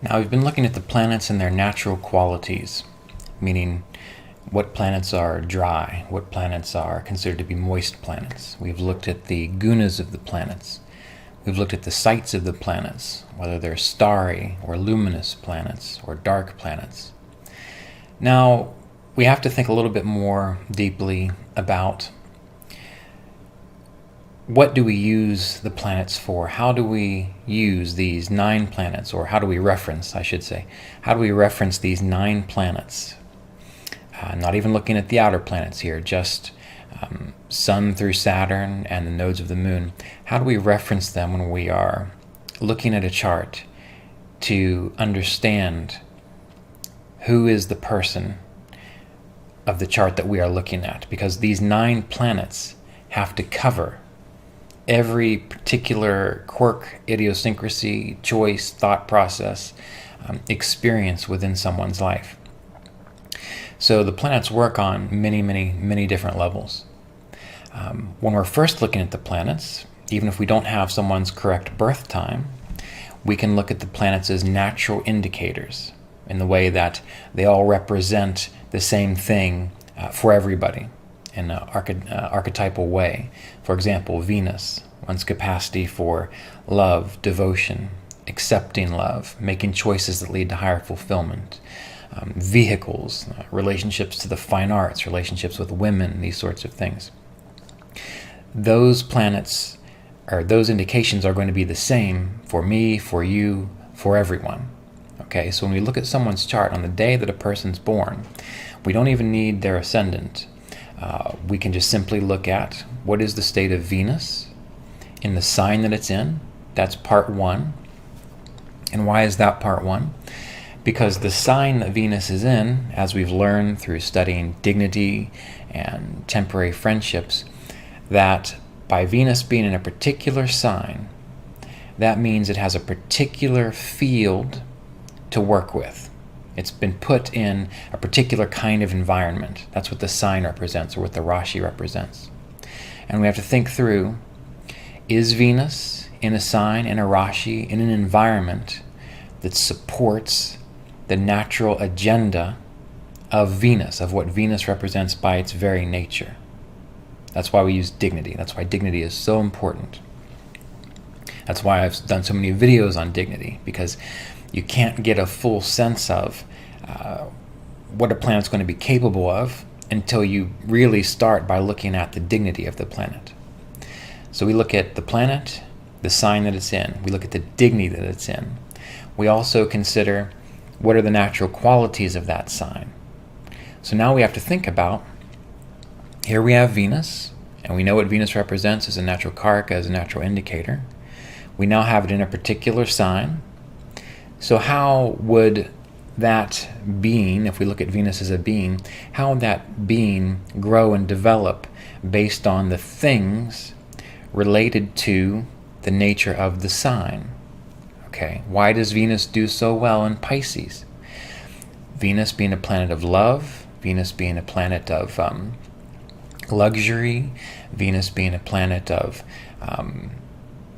Now, we've been looking at the planets and their natural qualities, meaning what planets are dry, what planets are considered to be moist planets. We've looked at the gunas of the planets. We've looked at the sites of the planets, whether they're starry or luminous planets or dark planets. Now, we have to think a little bit more deeply about what do we use the planets for? How do we use these 9 planets, or how do we reference, I should say, how do we reference these 9 planets? Not even looking at the outer planets here, just Sun through Saturn and the nodes of the moon. How do we reference them when we are looking at a chart to understand who is the person of the chart that we are looking at? Because these 9 planets have to cover every particular quirk, idiosyncrasy, choice, thought process, experience within someone's life. So the planets work on many different levels. When we're first looking at the planets, even if we don't have someone's correct birth time, we can look at the planets as natural indicators in the way that they all represent the same thing for everybody in an archetypal way. For example, Venus, one's capacity for love, devotion, accepting love, making choices that lead to higher fulfillment. Vehicles, relationships to the fine arts, relationships with women, these sorts of things. Those planets, or those indications, are going to be the same for me, for you, for everyone. Okay, so when we look at someone's chart on the day that a person's born, we don't even need their ascendant. We can just simply look at what is the state of Venus in the sign that it's in. That's part 1. And why is that part 1? Because the sign that Venus is in, as we've learned through studying dignity and temporary friendships, that by Venus being in a particular sign, that means it has a particular field to work with. It's been put in a particular kind of environment. That's what the sign represents, or what the Rashi represents. And we have to think through, is Venus in a sign, in a Rashi, in an environment that supports the natural agenda of Venus, of what Venus represents by its very nature? That's why we use dignity. That's why dignity is so important. That's why I've done so many videos on dignity, because you can't get a full sense of what a planet's going to be capable of until you really start by looking at the dignity of the planet. So we look at the planet, the sign that it's in. We look at the dignity that it's in. We also consider what are the natural qualities of that sign. So now we have to think about, here we have Venus, and we know what Venus represents as a natural karaka, as a natural indicator. We now have it in a particular sign. So how would that being, if we look at Venus as a being, how would that being grow and develop based on the things related to the nature of the sign? Okay, why does Venus do so well in Pisces? Venus being a planet of love, Venus being a planet of luxury, Venus being a planet of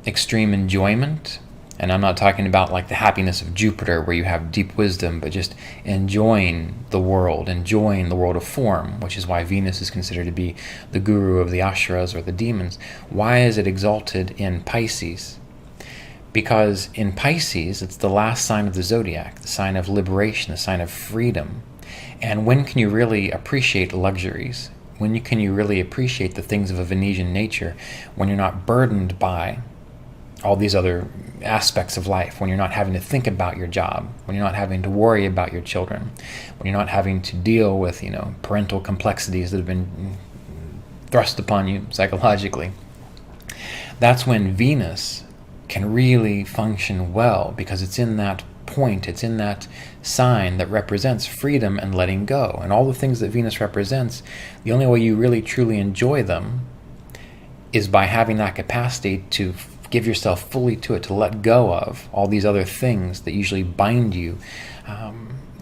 extreme enjoyment. And I'm not talking about like the happiness of Jupiter where you have deep wisdom, but just enjoying the world of form, which is why Venus is considered to be the guru of the Asuras, or the demons. Why is it exalted in Pisces? Because in Pisces, it's the last sign of the zodiac, the sign of liberation, the sign of freedom. And when can you really appreciate luxuries? When can you really appreciate the things of a Venetian nature? When you're not burdened by all these other aspects of life, when you're not having to think about your job, when you're not having to worry about your children, when you're not having to deal with, parental complexities that have been thrust upon you psychologically. That's when Venus can really function well, because it's in that point, it's in that sign that represents freedom and letting go. And all the things that Venus represents, the only way you really truly enjoy them is by having that capacity to give yourself fully to it, to let go of all these other things that usually bind you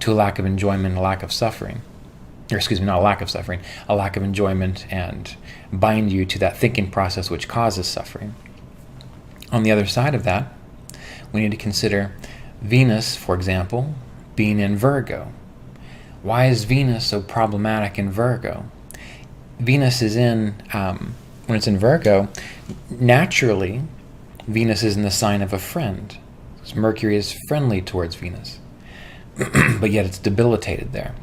to a lack of enjoyment, a lack of suffering. Or excuse me, not a lack of suffering, a lack of enjoyment, and bind you to that thinking process which causes suffering. On the other side of that, we need to consider Venus, for example, being in Virgo. Why is Venus so problematic in Virgo? Venus is when it's in Virgo, naturally, Venus is in the sign of a friend. So Mercury is friendly towards Venus, but yet it's debilitated there.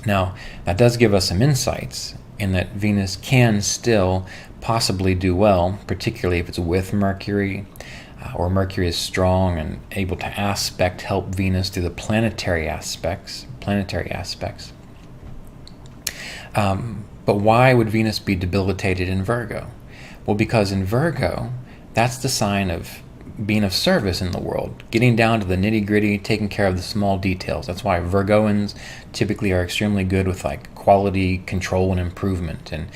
Now, that does give us some insights in that Venus can still possibly do well, particularly if it's with Mercury, or Mercury is strong and able to help Venus through the planetary aspects. But why would Venus be debilitated in Virgo? Well, because in Virgo, that's the sign of being of service in the world, getting down to the nitty-gritty, taking care of the small details. That's why Virgoans typically are extremely good with quality control and improvement and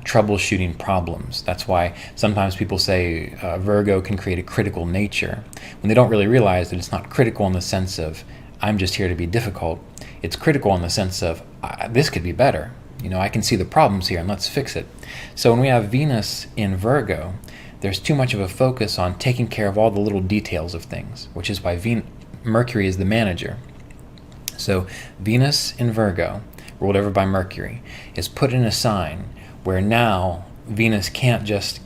troubleshooting problems. That's why sometimes people say Virgo can create a critical nature, when they don't really realize that it's not critical in the sense of I'm just here to be difficult. It's critical in the sense of this could be better. I can see the problems here and let's fix it. So when we have Venus in Virgo, there's too much of a focus on taking care of all the little details of things, which is why Mercury is the manager. So Venus in Virgo, ruled over by Mercury, is put in a sign where now Venus can't just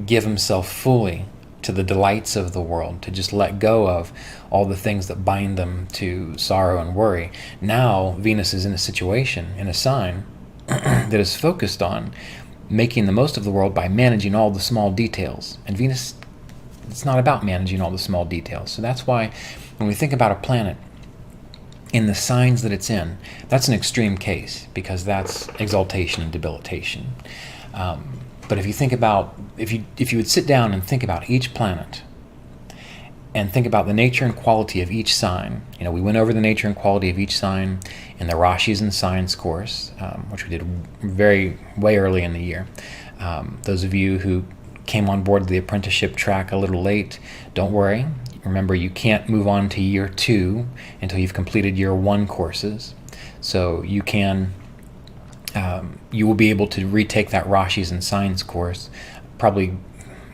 give himself fully to the delights of the world, to just let go of all the things that bind them to sorrow and worry. Now Venus is in a situation, in a sign, that is focused on making the most of the world by managing all the small details. And Venus, it's not about managing all the small details. So that's why when we think about a planet in the signs that it's in, that's an extreme case, because that's exaltation and debilitation. But if you think about, if you would sit down and think about each planet and think about the nature and quality of each sign, we went over the nature and quality of each sign in the Rashis and Signs course, which we did way early in the year. Those of you who came on board the apprenticeship track a little late, don't worry. Remember, you can't move on to year 2 until you've completed year 1 courses. So you will be able to retake that Rashis and Signs course probably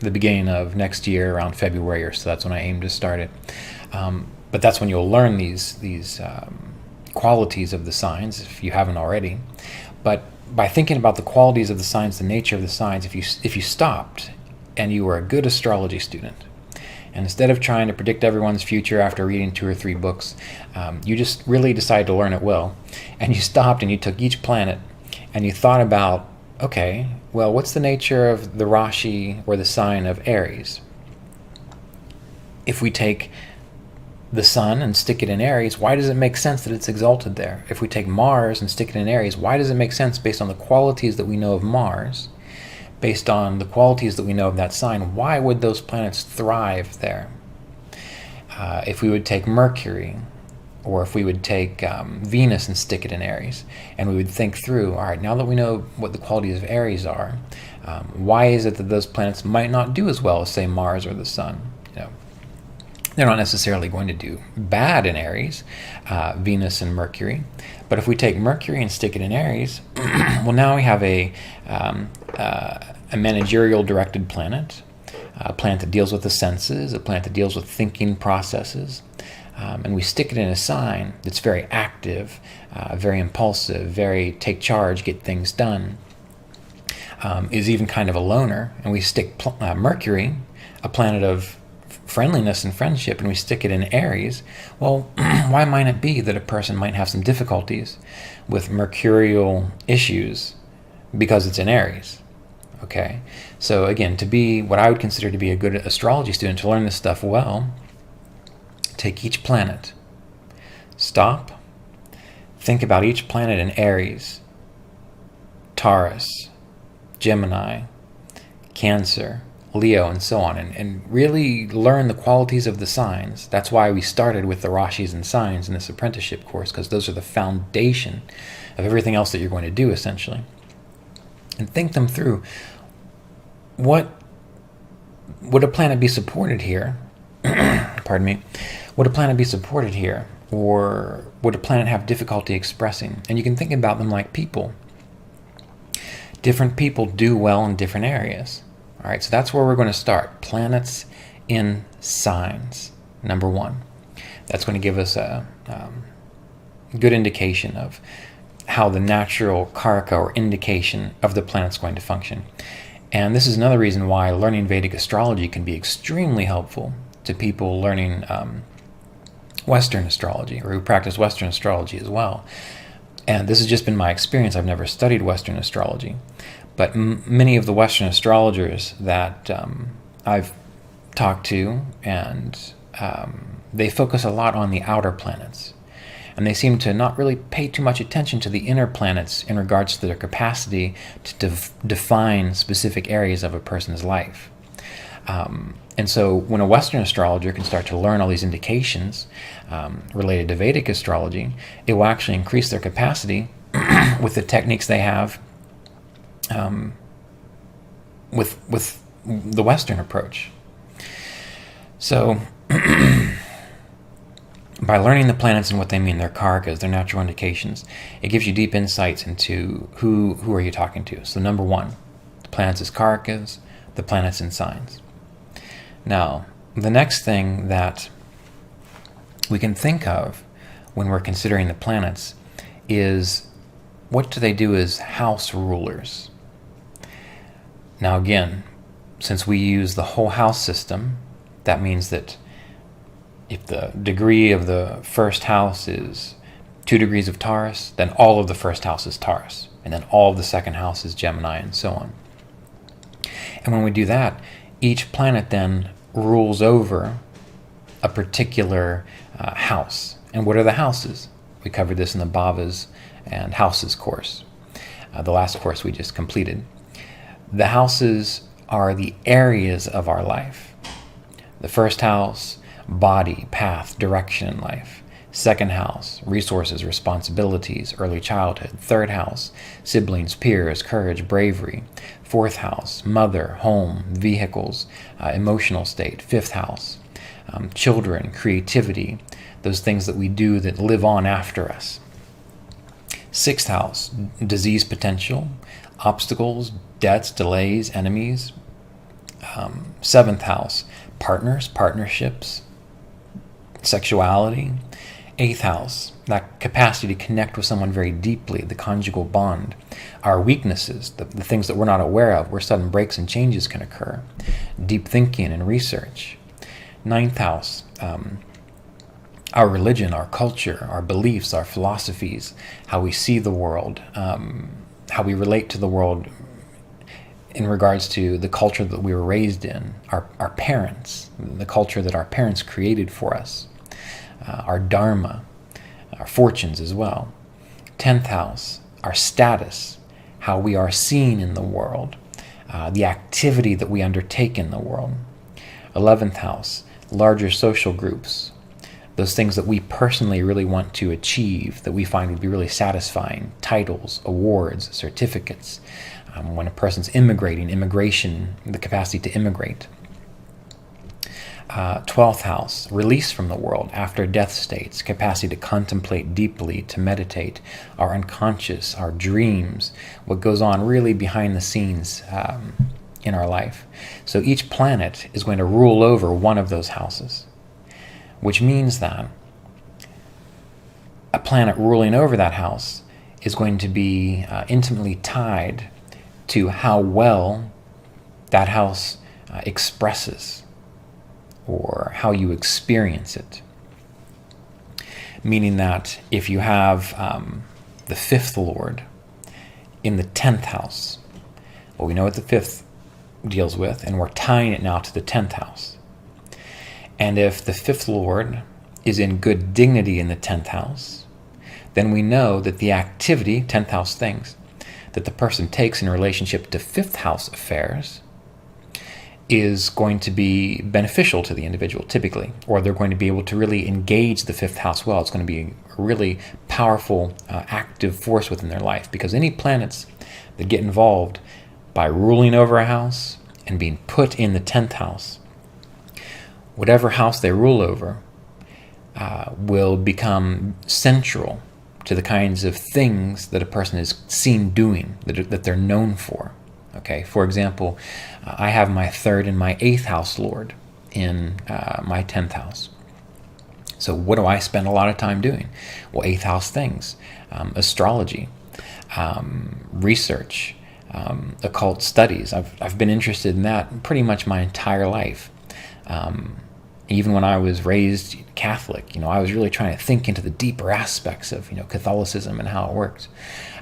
the beginning of next year, around February or so. That's when I aim to start it. But that's when you'll learn these qualities of the signs, if you haven't already. But by thinking about the qualities of the signs, the nature of the signs, if you stopped and you were a good astrology student, and instead of trying to predict everyone's future after reading 2 or 3 books, you just really decided to learn it well, and you stopped and you took each planet and you thought about, okay, well, what's the nature of the Rashi or the sign of Aries? If we take the sun and stick it in Aries, why does it make sense that it's exalted there? If we take Mars and stick it in Aries, why does it make sense based on the qualities that we know of Mars, based on the qualities that we know of that sign? Why would those planets thrive there? If we would take Mercury, or if we would take Venus and stick it in Aries, and we would think through, all right, now that we know what the qualities of Aries are, why is it that those planets might not do as well as, say, Mars or the Sun? They're not necessarily going to do bad in Aries, Venus and Mercury, but if we take Mercury and stick it in Aries, well, now we have a managerial-directed planet, a planet that deals with the senses, a planet that deals with thinking processes, and we stick it in a sign that's very active, very impulsive, very take charge, get things done, is even kind of a loner, and we stick Mercury, a planet of friendliness and friendship, and we stick it in Aries, well, why might it be that a person might have some difficulties with mercurial issues because it's in Aries? Okay, so again, to be what I would consider to be a good astrology student, to learn this stuff well, take each planet, stop, think about each planet in Aries, Taurus, Gemini, Cancer, Leo, and so on, and really learn the qualities of the signs. That's why we started with the Rashis and Signs in this apprenticeship course, because those are the foundation of everything else that you're going to do, essentially. And think them through. Would a planet be supported here? Pardon me. Would a planet be supported here? Or would a planet have difficulty expressing? And you can think about them like people. Different people do well in different areas. All right, so that's where we're going to start. Planets in signs, number 1. That's going to give us a good indication of how the natural karaka or indication of the planet's going to function. And this is another reason why learning Vedic astrology can be extremely helpful to people learning Western astrology, or who practice Western astrology as well. And this has just been my experience. I've never studied Western astrology, but many of the Western astrologers that I've talked to, and they focus a lot on the outer planets. And they seem to not really pay too much attention to the inner planets in regards to their capacity to define specific areas of a person's life. And so when a Western astrologer can start to learn all these indications related to Vedic astrology, it will actually increase their capacity with the techniques they have with the Western approach. So by learning the planets and what they mean, their karakas, their natural indications, it gives you deep insights into who are you talking to. So number one, the planets as karakas, the planets in signs. Now, the next thing that we can think of when we're considering the planets is, what do they do as house rulers? Now again, since we use the whole house system, that means that if the degree of the first house is 2 degrees of Taurus, then all of the first house is Taurus, and then all of the second house is Gemini, and so on. And when we do that, each planet then rules over a particular house. And what are the houses? We covered this in the Bhavas and Houses course, the last course we just completed. The houses are the areas of our life. The first house, body, path, direction in life. Second house, resources, responsibilities, early childhood. Third house, siblings, peers, courage, bravery. Fourth house, mother, home, vehicles, emotional state. Fifth house, children, creativity, those things that we do that live on after us. Sixth house, disease potential, obstacles, debts, delays, enemies. Seventh house, partners, partnerships, sexuality. Eighth house, that capacity to connect with someone very deeply, the conjugal bond. Our weaknesses, the things that we're not aware of, where sudden breaks and changes can occur. Deep thinking and research. Ninth house, our religion, our culture, our beliefs, our philosophies, how we see the world, how we relate to the world in regards to the culture that we were raised in, our parents, the culture that our parents created for us, our dharma, our fortunes as well. 10th house, our status, how we are seen in the world, the activity that we undertake in the world. 11th house, larger social groups, those things that we personally really want to achieve, that we find would be really satisfying, titles, awards, certificates. When a person's immigration, the capacity to immigrate. 12th house, release from the world, after death states, capacity to contemplate deeply, to meditate, our unconscious, our dreams, what goes on really behind the scenes in our life. So each planet is going to rule over one of those houses, which means that a planet ruling over that house is going to be intimately tied to how well that house expresses, or how you experience it. Meaning that if you have the fifth lord in the 10th house, well, we know what the fifth deals with, and we're tying it now to the 10th house. And if the fifth lord is in good dignity in the 10th house, then we know that the activity, 10th house things, that the person takes in relationship to fifth house affairs is going to be beneficial to the individual, typically, or they're going to be able to really engage the fifth house well. It's going to be a really powerful, active force within their life, because any planets that get involved by ruling over a house and being put in the 10th house, whatever house they rule over will become central to the kinds of things that a person is seen doing, that they're known for. Okay, for example, I have my 3rd and my 8th house lord in my 10th house. So what do I spend a lot of time doing? Well, 8th house things, astrology, research, occult studies. I've been interested in that pretty much my entire life. Even when I was raised Catholic, I was really trying to think into the deeper aspects of, Catholicism and how it works.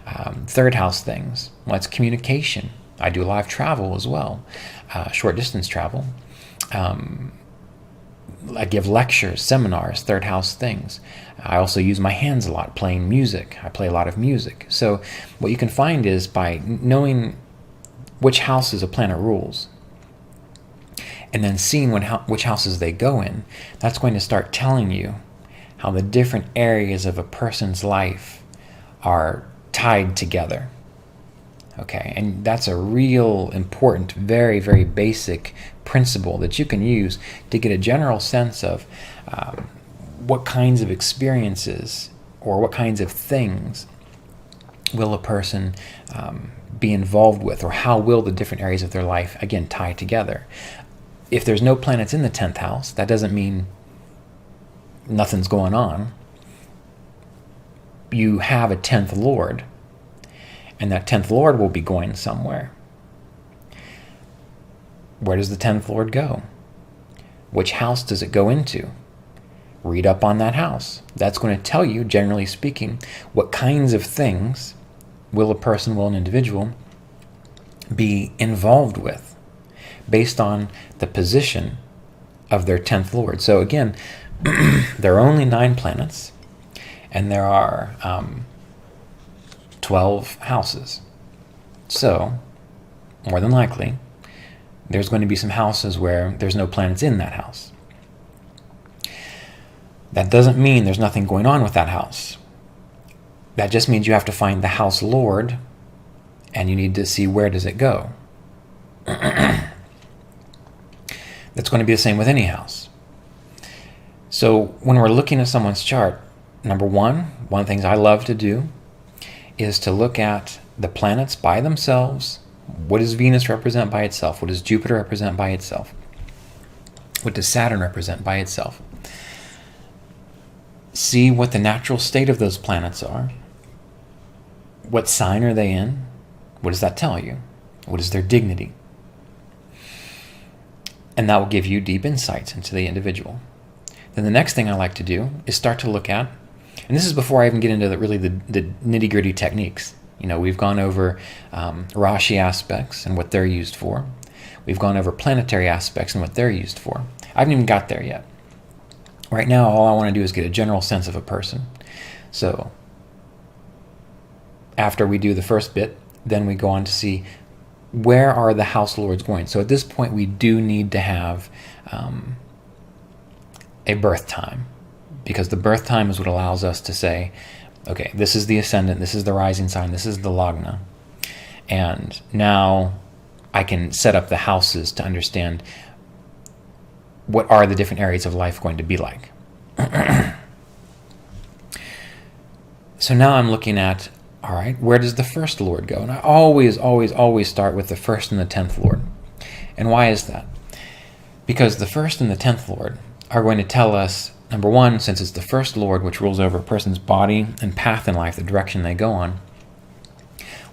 3rd house things, well, it's communication. I do a lot of travel as well, short distance travel. I give lectures, seminars, 3rd house things. I also use my hands a lot, playing music. I play a lot of music. So what you can find is by knowing which houses a planet rules, and then seeing which houses they go in, that's going to start telling you how the different areas of a person's life are tied together. Okay, and that's a real important, very, very basic principle that you can use to get a general sense of what kinds of experiences or what kinds of things will a person be involved with, or how will the different areas of their life, again, tie together. If there's no planets in the 10th house, that doesn't mean nothing's going on. You have a 10th Lord, and that 10th Lord will be going somewhere. Where does the 10th Lord go? Which house does it go into? Read up on that house. That's going to tell you, generally speaking, what kinds of things will a person, will an individual, be involved with based on the position of their 10th Lord. So again, there are only 9 planets, and there are 12 houses. So, more than likely, there's going to be some houses where there's no planets in that house. That doesn't mean there's nothing going on with that house. That just means you have to find the house lord, and you need to see where does it go. That's going to be the same with any house. So when we're looking at someone's chart, number one of the things I love to do is to look at the planets by themselves. What does Venus represent by itself? What does Jupiter represent by itself? What does Saturn represent by itself? See what the natural state of those planets are. What sign are they in? What does that tell you? What is their dignity? And that will give you deep insights into the individual. Then the next thing I like to do is start to look at, and this is before I even get into the nitty-gritty techniques. We've gone over Rashi aspects and what they're used for. We've gone over planetary aspects and what they're used for. I haven't even got there yet. Right now, all I want to do is get a general sense of a person. So after we do the first bit, then we go on to see where are the house lords going. So at this point, we do need to have a birth time, because the birth time is what allows us to say, okay, this is the ascendant, this is the rising sign, this is the lagna. And now I can set up the houses to understand what are the different areas of life going to be like. So now I'm looking at, all right, where does the first Lord go? And I always start with the first and the 10th Lord. And why is that? Because the first and the 10th Lord are going to tell us, number one, since it's the first Lord which rules over a person's body and path in life, the direction they go on,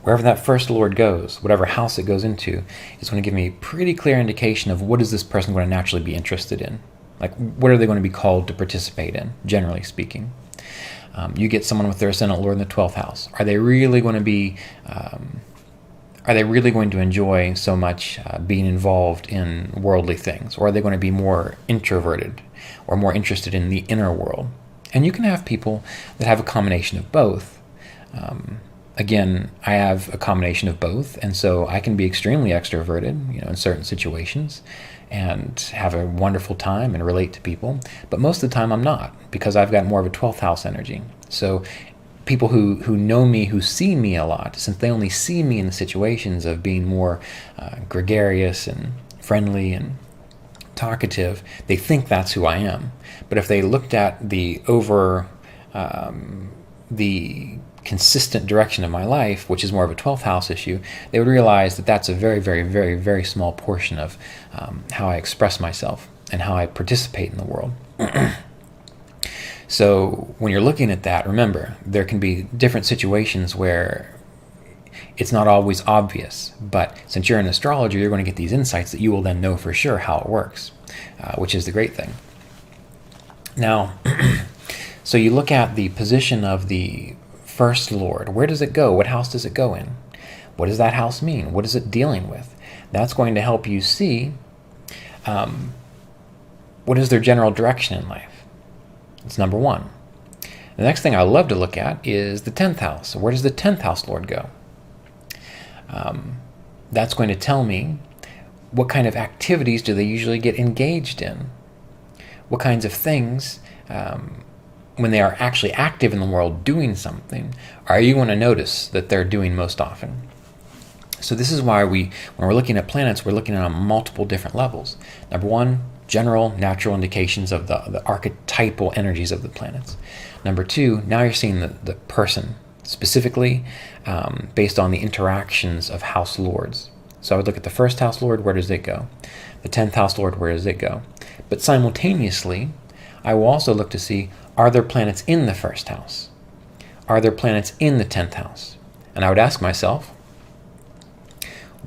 wherever that first Lord goes, whatever house it goes into, is going to give me a pretty clear indication of what is this person going to naturally be interested in. Like, what are they going to be called to participate in, generally speaking? You get someone with their ascendant Lord in the 12th house. Are they really going to be, are they really going to enjoy so much being involved in worldly things? Or are they going to be more introverted or more interested in the inner world? And you can have people that have a combination of both. Again, I have a combination of both, and so I can be extremely extroverted, in certain situations, and have a wonderful time and relate to people. But most of the time I'm not, because I've got more of a 12th house energy. So people who know me, who see me a lot, since they only see me in the situations of being more gregarious and friendly and talkative, they think that's who I am. But if they looked at the consistent direction of my life, which is more of a 12th house issue, they would realize that that's a very, very, very, very small portion of how I express myself and how I participate in the world. So when you're looking at that, remember, there can be different situations where it's not always obvious, but since you're an astrologer, you're going to get these insights that you will then know for sure how it works, which is the great thing. Now, so you look at the position of the first lord. Where does it go? What house does it go in? What does that house mean? What is it dealing with? That's going to help you see what is their general direction in life. It's number one. The next thing I love to look at is the 10th house. Where does the 10th house lord go? That's going to tell me what kind of activities do they usually get engaged in? What kinds of things, when they are actually active in the world doing something, are you going to notice that they're doing most often? So this is why when we're looking at planets, we're looking at on multiple different levels. Number one, general natural indications of the archetypal energies of the planets. Number two, now you're seeing the person, specifically based on the interactions of house lords. So I would look at the first house lord, where does it go? The 10th house lord, where does it go? But simultaneously, I will also look to see, are there planets in the first house? Are there planets in the 10th house? And I would ask myself,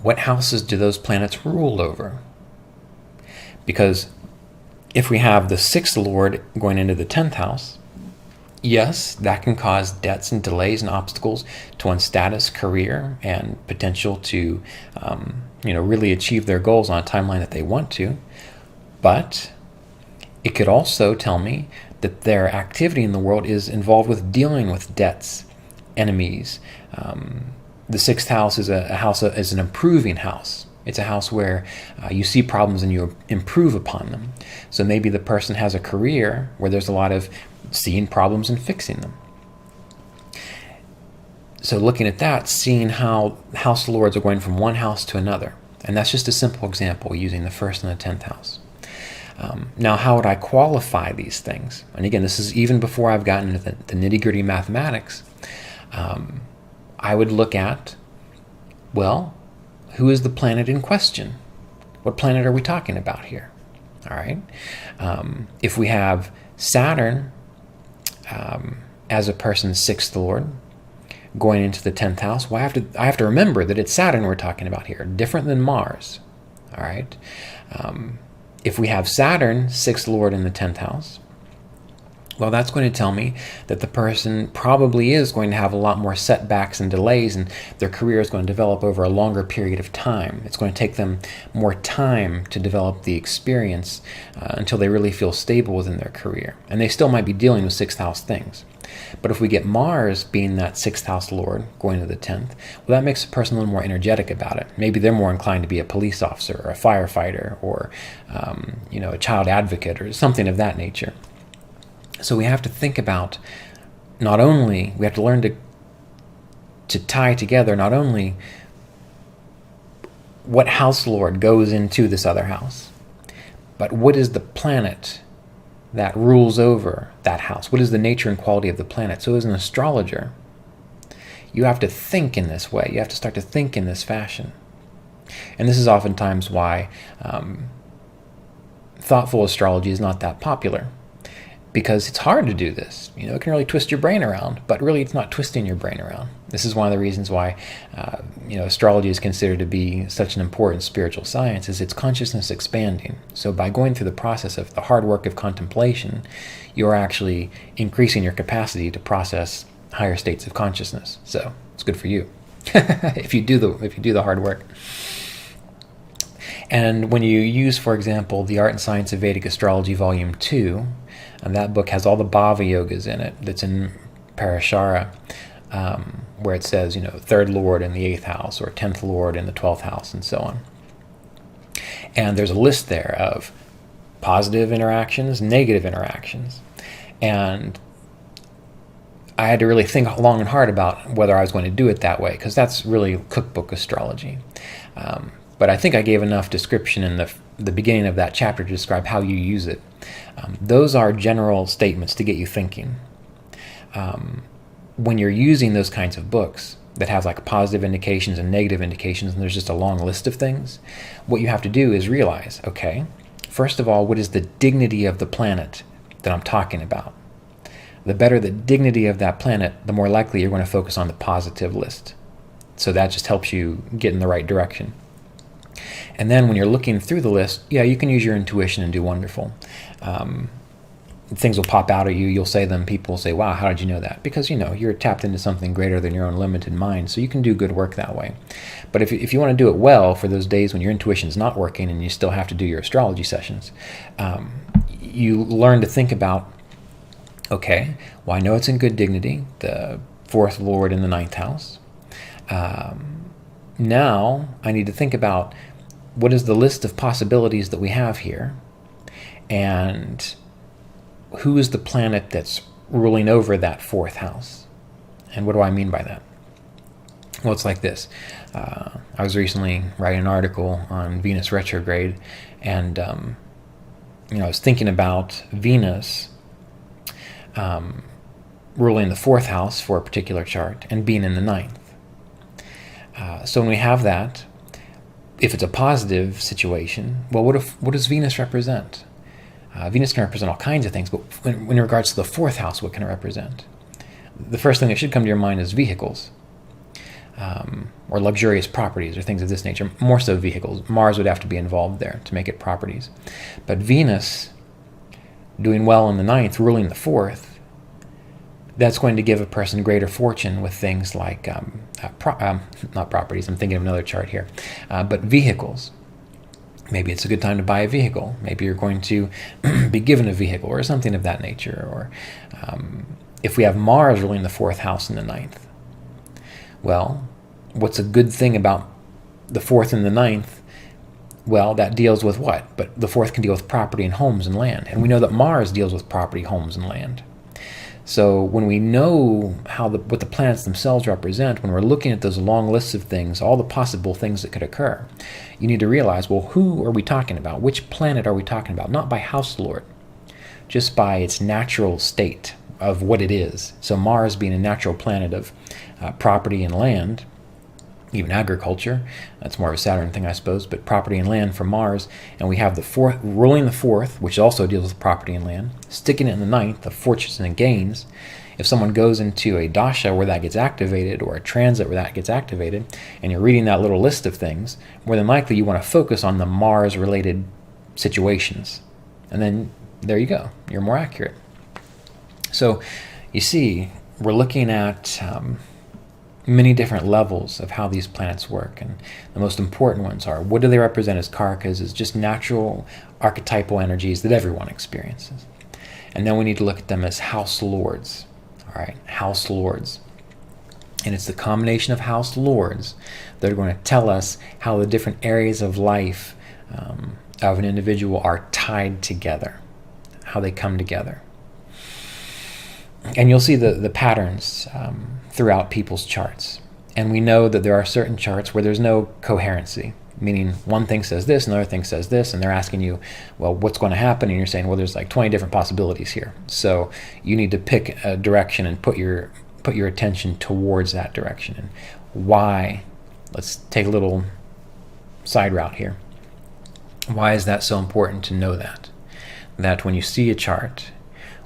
what houses do those planets rule over? Because if we have the 6th lord going into the 10th house, yes, that can cause debts and delays and obstacles to one's status, career, and potential to really achieve their goals on a timeline that they want to. But it could also tell me that their activity in the world is involved with dealing with debts, enemies. The 6th house is is an improving house. It's a house where you see problems and you improve upon them. So maybe the person has a career where there's a lot of seeing problems and fixing them. So looking at that, seeing how house lords are going from one house to another. And that's just a simple example using the 1st and the 10th house. Now, how would I qualify these things? And again, this is even before I've gotten into the nitty-gritty mathematics. I would look at, well, who is the planet in question? What planet are we talking about here? All right. If we have Saturn as a person's 6th lord going into the 10th house, well, I have to remember that it's Saturn we're talking about here, different than Mars. All right. If we have Saturn, 6th lord in the 10th house, well, that's going to tell me that the person probably is going to have a lot more setbacks and delays, and their career is going to develop over a longer period of time. It's going to take them more time to develop the experience until they really feel stable within their career. And they still might be dealing with 6th house things. But if we get Mars being that 6th house lord going to the 10th, well, that makes the person a little more energetic about it. Maybe they're more inclined to be a police officer or a firefighter or a child advocate or something of that nature. So we have to think about we have to learn to tie together not only what house lord goes into this other house, but what is the planet that rules over that house? What is the nature and quality of the planet? So as an astrologer, you have to think in this way. You have to start to think in this fashion. And this is oftentimes why thoughtful astrology is not that popular. Because it's hard to do this. It can really twist your brain around, but really it's not twisting your brain around. This is one of the reasons why astrology is considered to be such an important spiritual science, is it's consciousness expanding. So by going through the process of the hard work of contemplation, you're actually increasing your capacity to process higher states of consciousness. So it's good for you if you do the hard work. And when you use, for example, The Art and Science of Vedic Astrology, Volume 2, and that book has all the bhava yogas in it, that's in Parashara, where it says, 3rd lord in the 8th house, or 10th lord in the 12th house, and so on. And there's a list there of positive interactions, negative interactions. And I had to really think long and hard about whether I was going to do it that way, because that's really cookbook astrology. But I think I gave enough description in the beginning of that chapter to describe how you use it. Those are general statements to get you thinking. When you're using those kinds of books that have like positive indications and negative indications, and there's just a long list of things, what you have to do is realize, okay, first of all, what is the dignity of the planet that I'm talking about? the better the dignity of that planet, the more likely you're going to focus on the positive list. So that just helps you get in the right direction. And then when you're looking through the list, yeah, you can use your intuition and do wonderful. Things will pop out at you. You'll say them. People will say, wow, how did you know that? Because, you're tapped into something greater than your own limited mind. So you can do good work that way. But if you want to do it well for those days when your intuition is not working and you still have to do your astrology sessions, you learn to think about, okay, well, I know it's in good dignity, the fourth lord in the ninth house. Now I need to think about what is the list of possibilities that we have here, and who is the planet that's ruling over that fourth house? And what do I mean by that? Well, it's like this. I was recently writing an article on Venus retrograde, and I was thinking about Venus ruling the fourth house for a particular chart and being in the ninth. So when we have that, if it's a positive situation, well, what does Venus represent? Venus can represent all kinds of things, but in regards to the fourth house, what can it represent? The first thing that should come to your mind is vehicles, or luxurious properties, or things of this nature. More so vehicles. Mars would have to be involved there to make it properties. But Venus, doing well in the ninth, ruling the fourth, that's going to give a person greater fortune with things like, not properties, I'm thinking of another chart here, but vehicles. Maybe it's a good time to buy a vehicle. Maybe you're going to be given a vehicle or something of that nature. Or if we have Mars ruling the fourth house in the ninth, well, what's a good thing about the fourth and the ninth? Well, that deals with what? But the fourth can deal with property and homes and land. And we know that Mars deals with property, homes, and land. So when we know what the planets themselves represent, when we're looking at those long lists of things, all the possible things that could occur, you need to realize, well, who are we talking about? Which planet are we talking about? Not by house lord, just by its natural state of what it is. So Mars being a natural planet of property and land, even agriculture, that's more of a Saturn thing, I suppose, but property and land for Mars, and we have the fourth ruling the fourth, which also deals with property and land, sticking it in the ninth of fortunes and gains. If someone goes into a dasha where that gets activated, or a transit where that gets activated, and you're reading that little list of things, more than likely you want to focus on the Mars-related situations. And then there you go, you're more accurate. So you see, we're looking at many different levels of how these planets work, and the most important ones are, what do they represent as karakas, as just natural archetypal energies that everyone experiences. And then we need to look at them as house lords. All right, house lords. And it's the combination of house lords that are going to tell us how the different areas of life of an individual are tied together, how they come together. And you'll see the patterns throughout people's charts. And we know that there are certain charts where there's no coherency, meaning one thing says this, another thing says this, and they're asking you, well, what's going to happen? And you're saying, well, there's like 20 different possibilities here. So you need to pick a direction and put your attention towards that direction. And why? Let's take a little side route here. Why is that so important to know that? That when you see a chart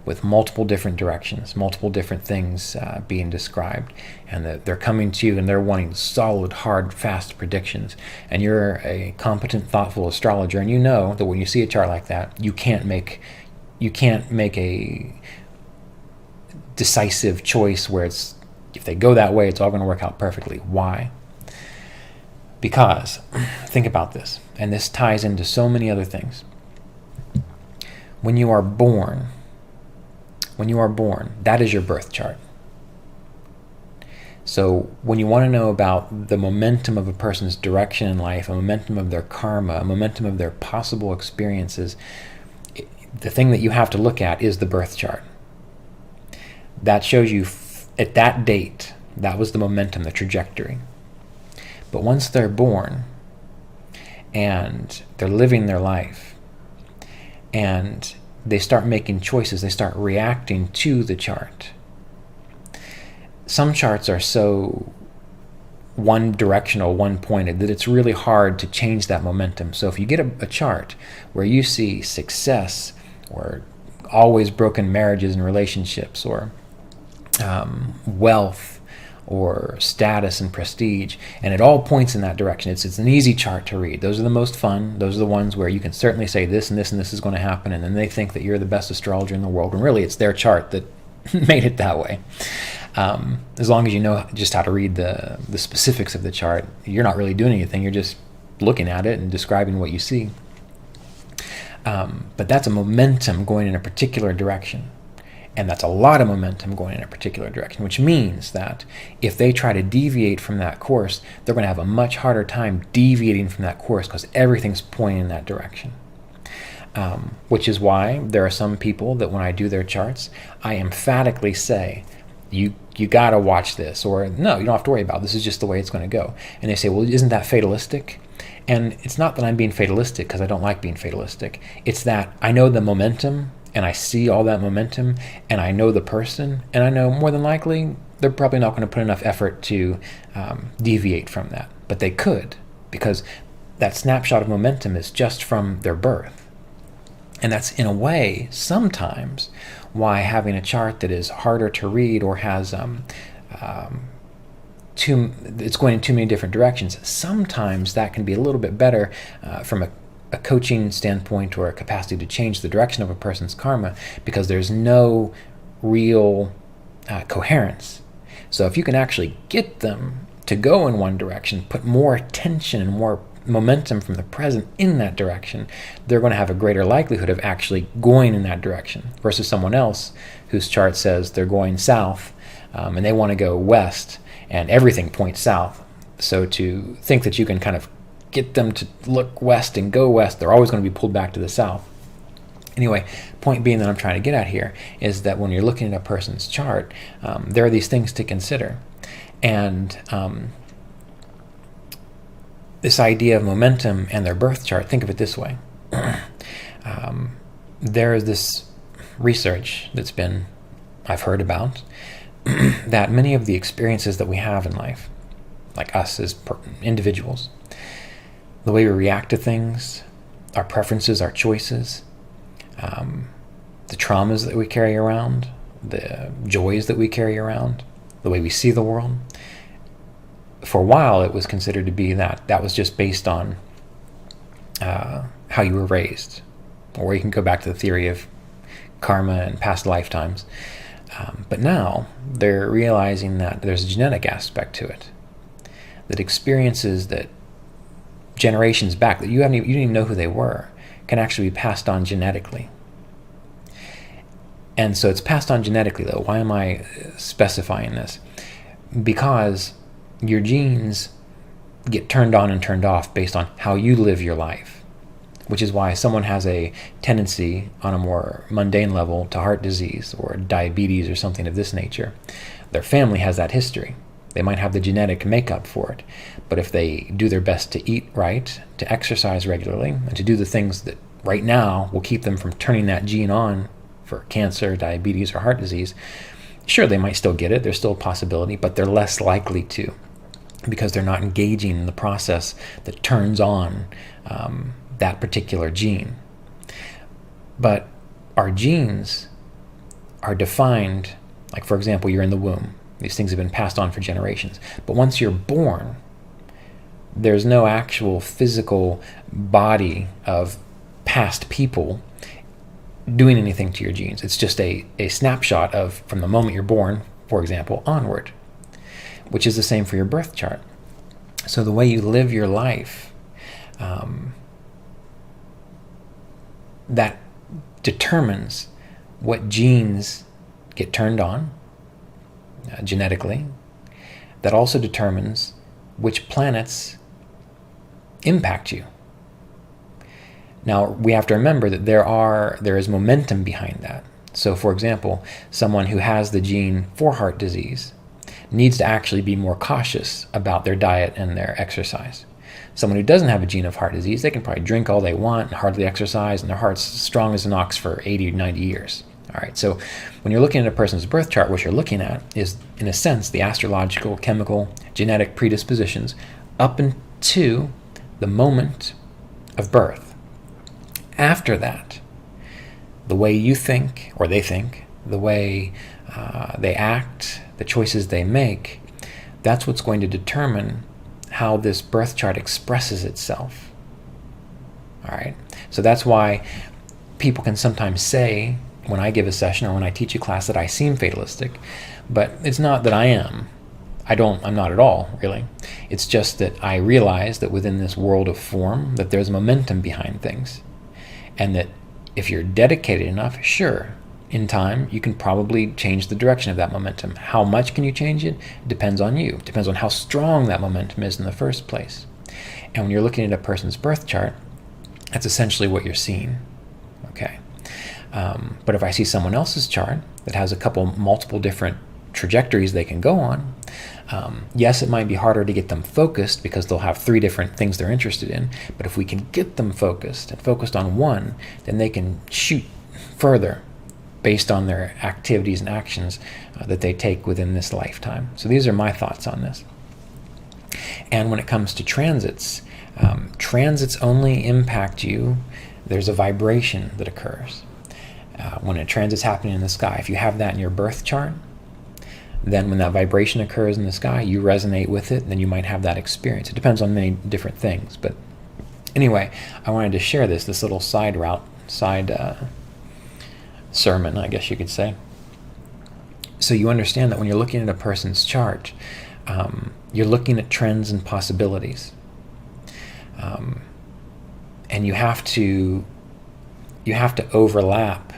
with multiple different directions, multiple different things being described, and that they're coming to you and they're wanting solid, hard, fast predictions, and you're a competent, thoughtful astrologer, and you know that when you see a chart like that, you can't make a decisive choice where it's, if they go that way, it's all going to work out perfectly. Why? Because, think about this, and this ties into so many other things. When you are born, that is your birth chart. So when you want to know about the momentum of a person's direction in life, a momentum of their karma, a momentum of their possible experiences, the thing that you have to look at is the birth chart. That shows you at that date, that was the momentum, the trajectory. But once they're born and they're living their life and they start making choices, they start reacting to the chart. Some charts are so one-directional, one-pointed, that it's really hard to change that momentum. So if you get a chart where you see success or always broken marriages and relationships, or wealth, or status and prestige, and it all points in that direction. It's an easy chart to read. Those are the most fun. Those are the ones where you can certainly say this and this and this is going to happen, and then they think that you're the best astrologer in the world, when really it's their chart that made it that way. As long as you know just how to read the specifics of the chart, you're not really doing anything. You're just looking at it and describing what you see. But that's a momentum going in a particular direction. And that's a lot of momentum going in a particular direction, which means that if they try to deviate from that course, they're going to have a much harder time deviating from that course, because everything's pointing in that direction. Which is why there are some people that when I do their charts, I emphatically say, you got to watch this, or no, you don't have to worry about it. This is just the way it's going to go. And they say, well, isn't that fatalistic? And it's not that I'm being fatalistic because I don't like being fatalistic. It's that I know the momentum, and I see all that momentum, and I know the person, and I know more than likely they're probably not going to put enough effort to deviate from that. But they could, because that snapshot of momentum is just from their birth. And that's, in a way, sometimes why having a chart that is harder to read, or has it's going in too many different directions, sometimes that can be a little bit better from a coaching standpoint, or a capacity to change the direction of a person's karma, because there's no real coherence. So if you can actually get them to go in one direction, put more attention and more momentum from the present in that direction, they're going to have a greater likelihood of actually going in that direction, versus someone else whose chart says they're going south, and they want to go west, and everything points south. So to think that you can kind of get them to look west and go west, they're always going to be pulled back to the south. Anyway, point being that I'm trying to get at here is that when you're looking at a person's chart, there are these things to consider. And this idea of momentum and their birth chart, think of it this way. There is this research I've heard about, that many of the experiences that we have in life, like us as individuals, the way we react to things, our preferences, our choices, the traumas that we carry around, the joys that we carry around, the way we see the world. For a while, it was considered to be that was just based on how you were raised, or you can go back to the theory of karma and past lifetimes. But now they're realizing that there's a genetic aspect to it, that experiences that generations back that you didn't even know who they were can actually be passed on genetically. And so it's passed on genetically, though. Why am I specifying this? Because your genes get turned on and turned off based on how you live your life, which is why someone has a tendency on a more mundane level to heart disease or diabetes or something of this nature. Their family has that history. They might have the genetic makeup for it, but if they do their best to eat right, to exercise regularly, and to do the things that right now will keep them from turning that gene on for cancer, diabetes, or heart disease, sure, they might still get it. There's still a possibility, but they're less likely to, because they're not engaging in the process that turns on that particular gene. But our genes are defined, like, for example, you're in the womb. These things have been passed on for generations. But once you're born, there's no actual physical body of past people doing anything to your genes. It's just a snapshot of from the moment you're born, for example, onward, which is the same for your birth chart. So the way you live your life, that determines what genes get turned on genetically. That also determines which planets impact you. Now, we have to remember that there is momentum behind that. So, for example, someone who has the gene for heart disease needs to actually be more cautious about their diet and their exercise. Someone who doesn't have a gene of heart disease, they can probably drink all they want and hardly exercise, and their heart's strong as an ox for 80 or 90 years. All right, so when you're looking at a person's birth chart, what you're looking at is, in a sense, the astrological, chemical, genetic predispositions up into the moment of birth. After that, the way you think, or they think, the way they act, the choices they make, that's what's going to determine how this birth chart expresses itself. All right? So that's why people can sometimes say, when I give a session or when I teach a class, that I seem fatalistic, but it's not that I am. I'm not at all, really. It's just that I realize that within this world of form, that there's momentum behind things. And that if you're dedicated enough, sure, in time, you can probably change the direction of that momentum. How much can you change it? Depends on you. Depends on how strong that momentum is in the first place. And when you're looking at a person's birth chart, that's essentially what you're seeing. Okay. But if I see someone else's chart that has multiple different trajectories they can go on, yes, it might be harder to get them focused because they'll have 3 different things they're interested in. But if we can get them focused and focused on one, then they can shoot further based on their activities and actions that they take within this lifetime. So these are my thoughts on this. And when it comes to transits, transits only impact you. There's a vibration that occurs. When a transit's happening in the sky, if you have that in your birth chart, then when that vibration occurs in the sky, you resonate with it, then you might have that experience. It depends on many different things. But anyway, I wanted to share this little side sermon, I guess you could say. So you understand that when you're looking at a person's chart, you're looking at trends and possibilities. And you have to overlap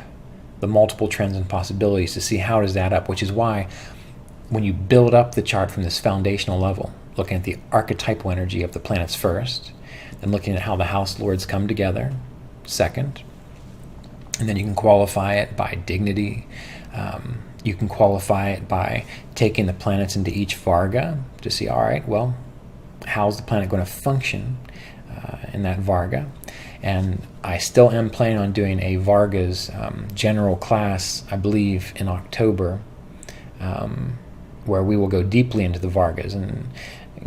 the multiple trends and possibilities to see how does that add up, which is why when you build up the chart from this foundational level, looking at the archetypal energy of the planets first, then looking at how the house lords come together second, and then you can qualify it by dignity. You can qualify it by taking the planets into each Varga to see, all right, well, how's the planet going to function in that Varga? And I still am planning on doing a Vargas general class, I believe, in October, where we will go deeply into the Vargas and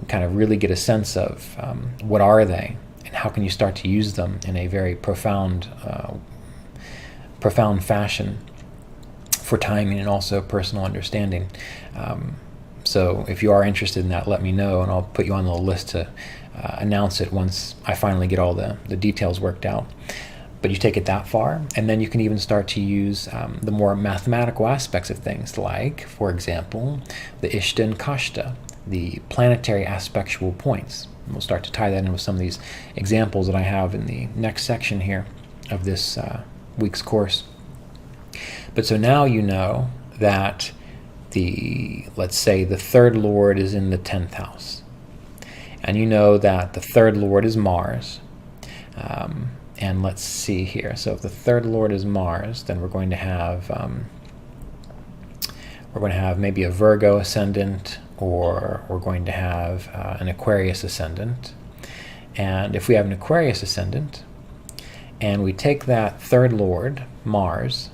kind of really get a sense of what are they and how can you start to use them in a very profound fashion for timing and also personal understanding. So if you are interested in that, let me know, and I'll put you on the list to announce it once I finally get all the details worked out. But you take it that far, and then you can even start to use the more mathematical aspects of things, like, for example, the Ishta and Kashta, the planetary aspectual points. And we'll start to tie that in with some of these examples that I have in the next section here of this week's course. But so now you know that let's say the third lord is in the 10th house. And you know that the third lord is Mars. And let's see here. So if the third lord is Mars, then we're going to have maybe a Virgo ascendant, or we're going to have an Aquarius ascendant. And if we have an Aquarius ascendant, and we take that third lord, Mars,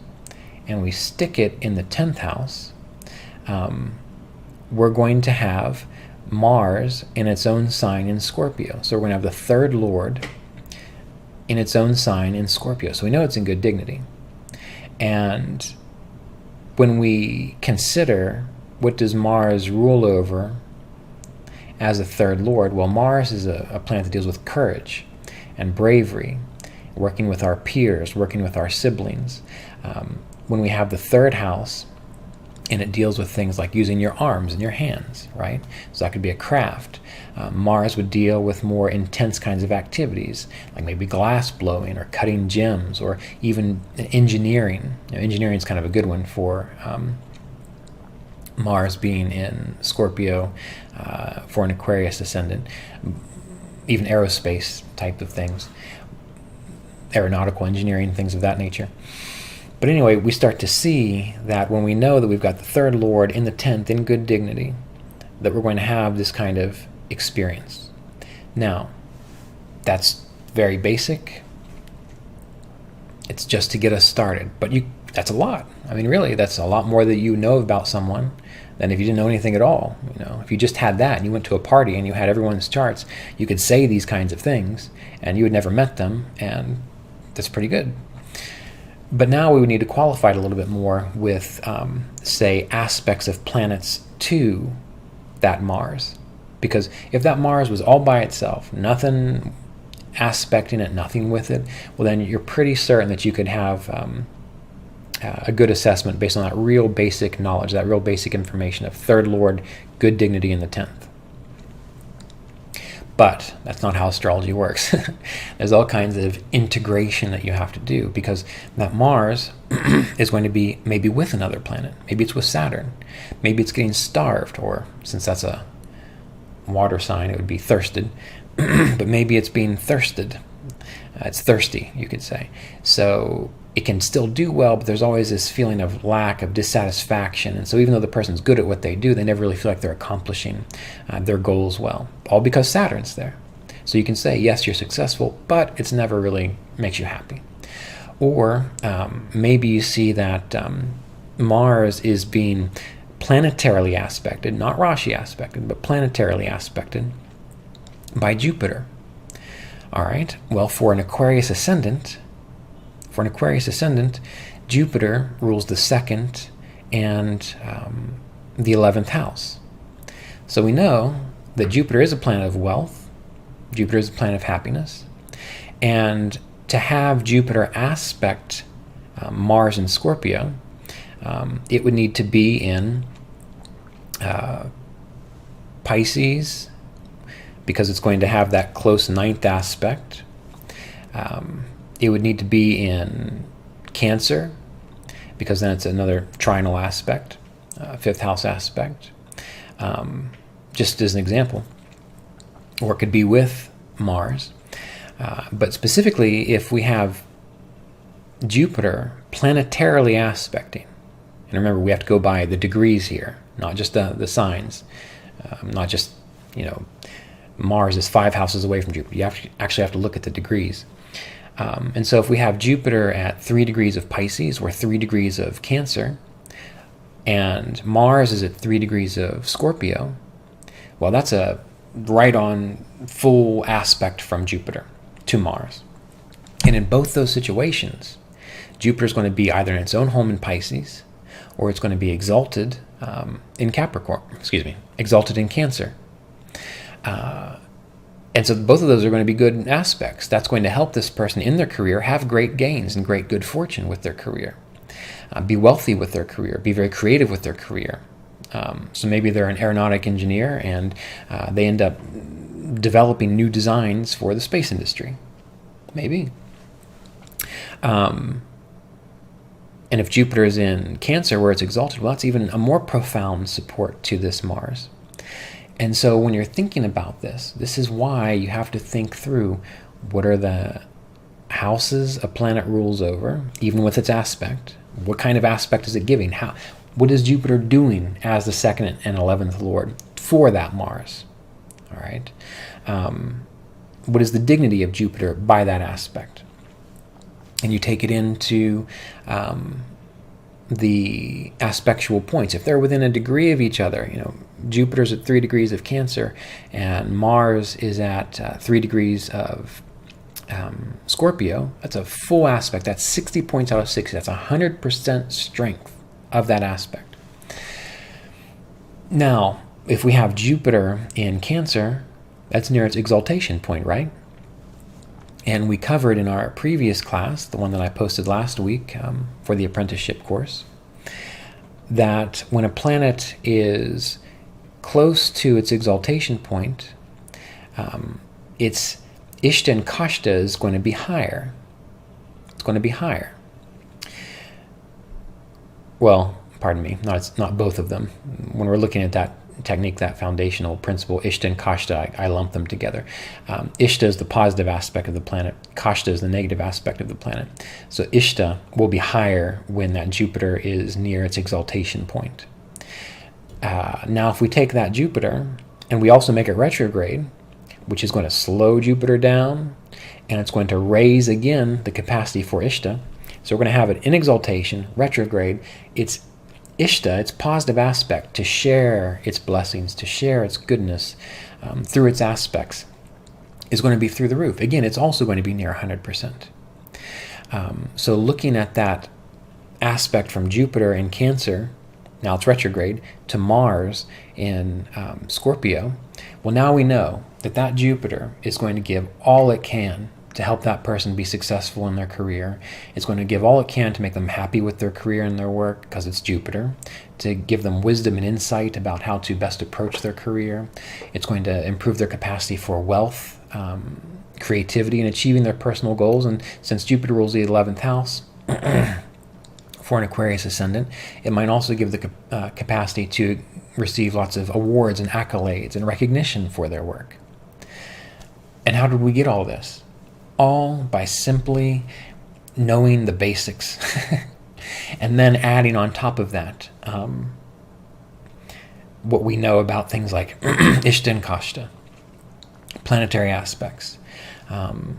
and we stick it in the 10th house, we're going to have Mars in its own sign in Scorpio. So we're going to have the third lord in its own sign in Scorpio. So we know it's in good dignity. And when we consider what does Mars rule over as a third lord, well, Mars is a planet that deals with courage and bravery, working with our peers, working with our siblings. When we have the third house, and it deals with things like using your arms and your hands, right? So that could be a craft. Mars would deal with more intense kinds of activities, like maybe glass blowing or cutting gems, or even engineering. Engineering is kind of a good one for Mars being in Scorpio for an Aquarius ascendant. Even aerospace type of things, aeronautical engineering, things of that nature. But anyway, we start to see that when we know that we've got the third lord in the 10th in good dignity, that we're going to have this kind of experience. Now, that's very basic. It's just to get us started. But that's a lot. I mean, really, that's a lot more that you know about someone than if you didn't know anything at all. If you just had that and you went to a party and you had everyone's charts, you could say these kinds of things and you had never met them, and that's pretty good. But now we would need to qualify it a little bit more with, say, aspects of planets to that Mars. Because if that Mars was all by itself, nothing aspecting it, nothing with it, well, then you're pretty certain that you could have a good assessment based on that real basic knowledge, that real basic information of third lord, good dignity in the 10th. But that's not how astrology works. There's all kinds of integration that you have to do, because that Mars is going to be maybe with another planet. Maybe it's with Saturn. Maybe it's getting starved, or since that's a water sign, it would be thirsted. But maybe it's being thirsted. It's thirsty, you could say. So it can still do well, but there's always this feeling of lack, of dissatisfaction. And so even though the person's good at what they do, they never really feel like they're accomplishing their goals well, all because Saturn's there. So you can say, yes, you're successful, but it's never really makes you happy. Or maybe you see that Mars is being planetarily aspected, not Rashi aspected, but planetarily aspected by Jupiter. All right, well, for an Aquarius ascendant, Jupiter rules the 2nd and the 11th house. So we know that Jupiter is a planet of wealth. Jupiter is a planet of happiness. And to have Jupiter aspect Mars in Scorpio, it would need to be in Pisces, because it's going to have that close 9th aspect. It would need to be in Cancer, because then it's another trinal aspect, 5th house aspect, just as an example. Or it could be with Mars. But specifically, if we have Jupiter planetarily aspecting, and remember, we have to go by the degrees here, not just the signs, not just, Mars is 5 houses away from Jupiter. You actually have to look at the degrees. And so if we have Jupiter at 3 degrees of Pisces or 3 degrees of Cancer, and Mars is at 3 degrees of Scorpio, well, that's a right-on full aspect from Jupiter to Mars. And in both those situations, Jupiter is going to be either in its own home in Pisces, or it's going to be exalted in exalted in Cancer. And so both of those are going to be good aspects. That's going to help this person in their career have great gains and great good fortune with their career, be wealthy with their career, be very creative with their career. So maybe they're an aeronautic engineer and they end up developing new designs for the space industry. Maybe. And if Jupiter is in Cancer where it's exalted, well, that's even a more profound support to this Mars. And so when you're thinking about this is why you have to think through what are the houses a planet rules over, even with its aspect. What kind of aspect is it giving? What is Jupiter doing as the 2nd and 11th Lord for that Mars? All right. What is the dignity of Jupiter by that aspect? And you take it into the aspectual points. If they're within a degree of each other, Jupiter's at 3 degrees of Cancer and Mars is at 3 degrees of Scorpio, that's a full aspect. That's 60 points out of 60. That's 100% strength of that aspect. Now, if we have Jupiter in Cancer, that's near its exaltation point, right? And we covered in our previous class, the one that I posted last week for the apprenticeship course, that when a planet is close to its exaltation point, its Ishta and Kashta is going to be higher. It's going to be higher. Well, pardon me, not both of them. When we're looking at that technique, that foundational principle, Ishta and Kashta, I lump them together. Ishta is the positive aspect of the planet. Kashta is the negative aspect of the planet. So Ishta will be higher when that Jupiter is near its exaltation point. Now, if we take that Jupiter and we also make it retrograde, which is going to slow Jupiter down, and it's going to raise again the capacity for Ishta. So we're going to have it in exaltation, retrograde. It's Ishta, its positive aspect, to share its blessings, to share its goodness through its aspects, is going to be through the roof. Again, it's also going to be near 100%. So looking at that aspect from Jupiter in Cancer, now it's retrograde, to Mars in Scorpio, well, now we know that that Jupiter is going to give all it can to help that person be successful in their career. It's going to give all it can to make them happy with their career and their work, because it's Jupiter, to give them wisdom and insight about how to best approach their career. It's going to improve their capacity for wealth, creativity, and achieving their personal goals. And since Jupiter rules the 11th house for an Aquarius ascendant, it might also give the capacity to receive lots of awards and accolades and recognition for their work. And how did we get all this? All by simply knowing the basics and then adding on top of that what we know about things like Ishta and Kashta, planetary aspects. And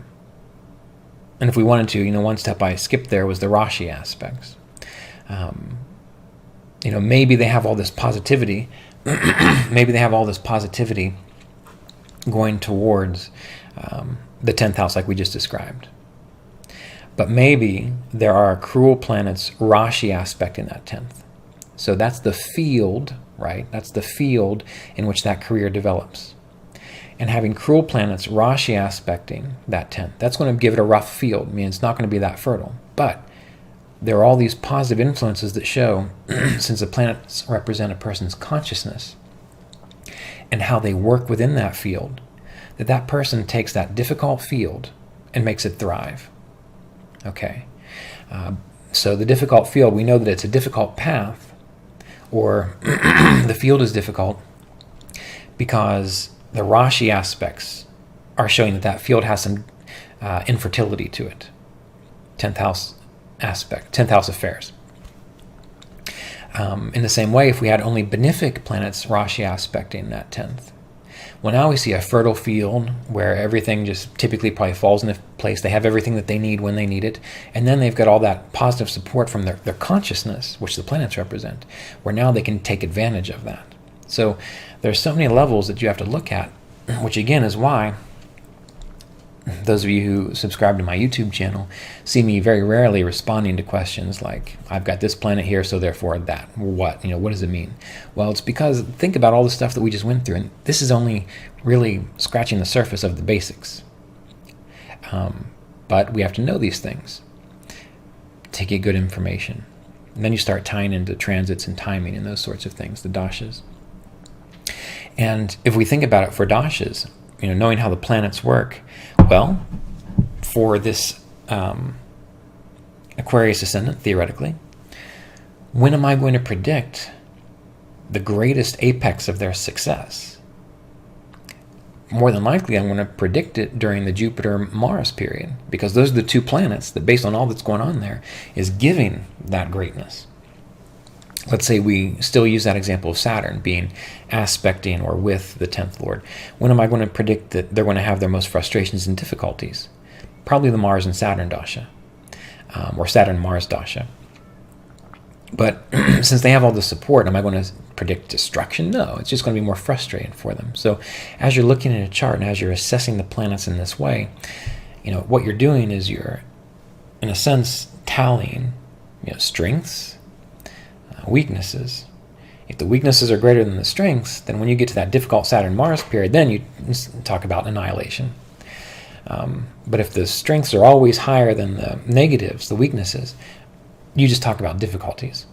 if we wanted to, one step I skipped there was the Rashi aspects. Maybe they have all this positivity. Maybe they have all this positivity going towards the 10th house, like we just described. But maybe there are cruel planets Rashi aspect in that 10th. So that's the field, right? That's the field in which that career develops. And having cruel planets Rashi aspecting that 10th, that's going to give it a rough field. I mean, it's not going to be that fertile. But there are all these positive influences that show, since the planets represent a person's consciousness and how they work within that field, that person takes that difficult field and makes it thrive. Okay. So the difficult field, we know that it's a difficult path, or the field is difficult because the Rashi aspects are showing that field has some infertility to it. 10th house aspect, 10th house affairs. In the same way, if we had only benefic planets Rashi aspecting that 10th, well, now we see a fertile field where everything just typically probably falls into place. They have everything that they need when they need it. And then they've got all that positive support from their consciousness, which the planets represent, where now they can take advantage of that. So there's so many levels that you have to look at, which again is why those of you who subscribe to my YouTube channel see me very rarely responding to questions like, I've got this planet here, so therefore that. What? What does it mean? Well, it's because think about all the stuff that we just went through, and this is only really scratching the surface of the basics. But we have to know these things to get good information. And then you start tying into transits and timing and those sorts of things, the dashas. And if we think about it for dashas, knowing how the planets work, well, for this Aquarius ascendant, theoretically, when am I going to predict the greatest apex of their success? More than likely, I'm going to predict it during the Jupiter-Mars period, because those are the two planets that, based on all that's going on there, is giving that greatness. Let's say we still use that example of Saturn being aspecting or with the 10th Lord. When am I going to predict that they're going to have their most frustrations and difficulties? Probably the Mars and Saturn dasha, or Saturn-Mars dasha. But since they have all the support, am I going to predict destruction? No, it's just going to be more frustrating for them. So as you're looking at a chart and as you're assessing the planets in this way, what you're doing is you're, in a sense, tallying strengths, weaknesses. If the weaknesses are greater than the strengths, then when you get to that difficult Saturn-Mars period, then you talk about annihilation. But if the strengths are always higher than the negatives, the weaknesses, you just talk about difficulties.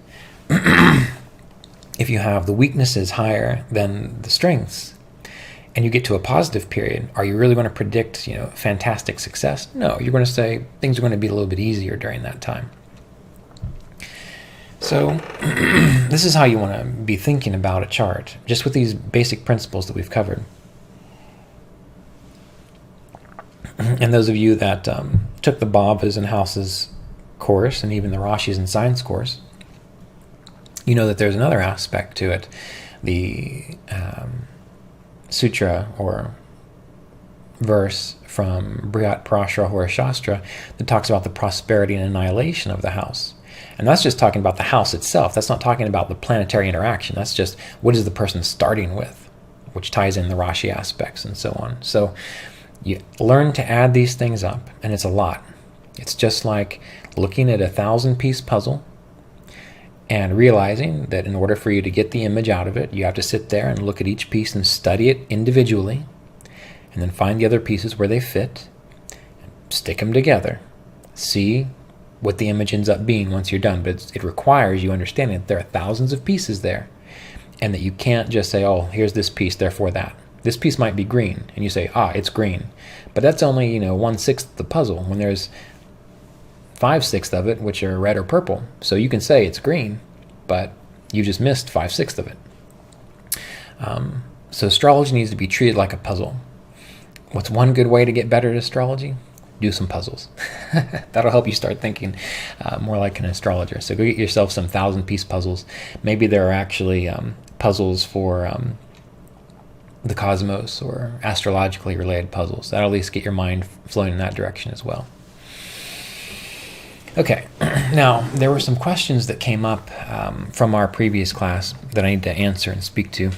If you have the weaknesses higher than the strengths, and you get to a positive period, are you really going to predict, fantastic success? No, you're going to say things are going to be a little bit easier during that time. So this is how you want to be thinking about a chart, just with these basic principles that we've covered. And those of you that took the Bhavas and Houses course, and even the Rashis and Signs course, you know that there's another aspect to it. The sutra or verse from Brihat Parashara Shastra that talks about the prosperity and annihilation of the house. And that's just talking about the house itself. That's not talking about the planetary interaction. That's just what is the person starting with, which ties in the Rashi aspects and so on. So you learn to add these things up, and it's a lot. It's just like looking at a 1,000-piece puzzle and realizing that in order for you to get the image out of it, you have to sit there and look at each piece and study it individually, and then find the other pieces where they fit, stick them together, see what the image ends up being once you're done. But it requires you understanding that there are thousands of pieces there, and that you can't just say, oh, here's this piece, therefore that. This piece might be green, and you say, it's green. But that's only, 1/6 of the puzzle, when there's 5/6 of it, which are red or purple. So you can say it's green, but you just missed 5/6 of it. So astrology needs to be treated like a puzzle. What's one good way to get better at astrology? Do some puzzles. That'll help you start thinking more like an astrologer. So go get yourself some 1,000-piece puzzles. Maybe there are actually puzzles for the cosmos or astrologically related puzzles. That'll at least get your mind flowing in that direction as well. Okay, now there were some questions that came up from our previous class that I need to answer and speak to.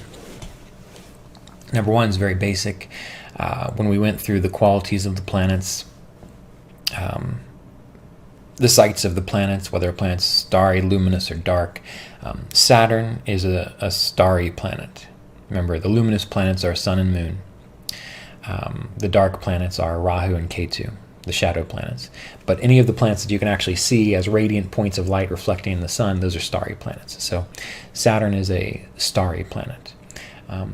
Number one is very basic. When we went through the qualities of the planets, the sites of the planets, whether a planet's starry, luminous, or dark. Saturn is a starry planet. Remember, the luminous planets are Sun and Moon. The dark planets are Rahu and Ketu, the shadow planets. But any of the planets that you can actually see as radiant points of light reflecting in the sun, those are starry planets. So Saturn is a starry planet.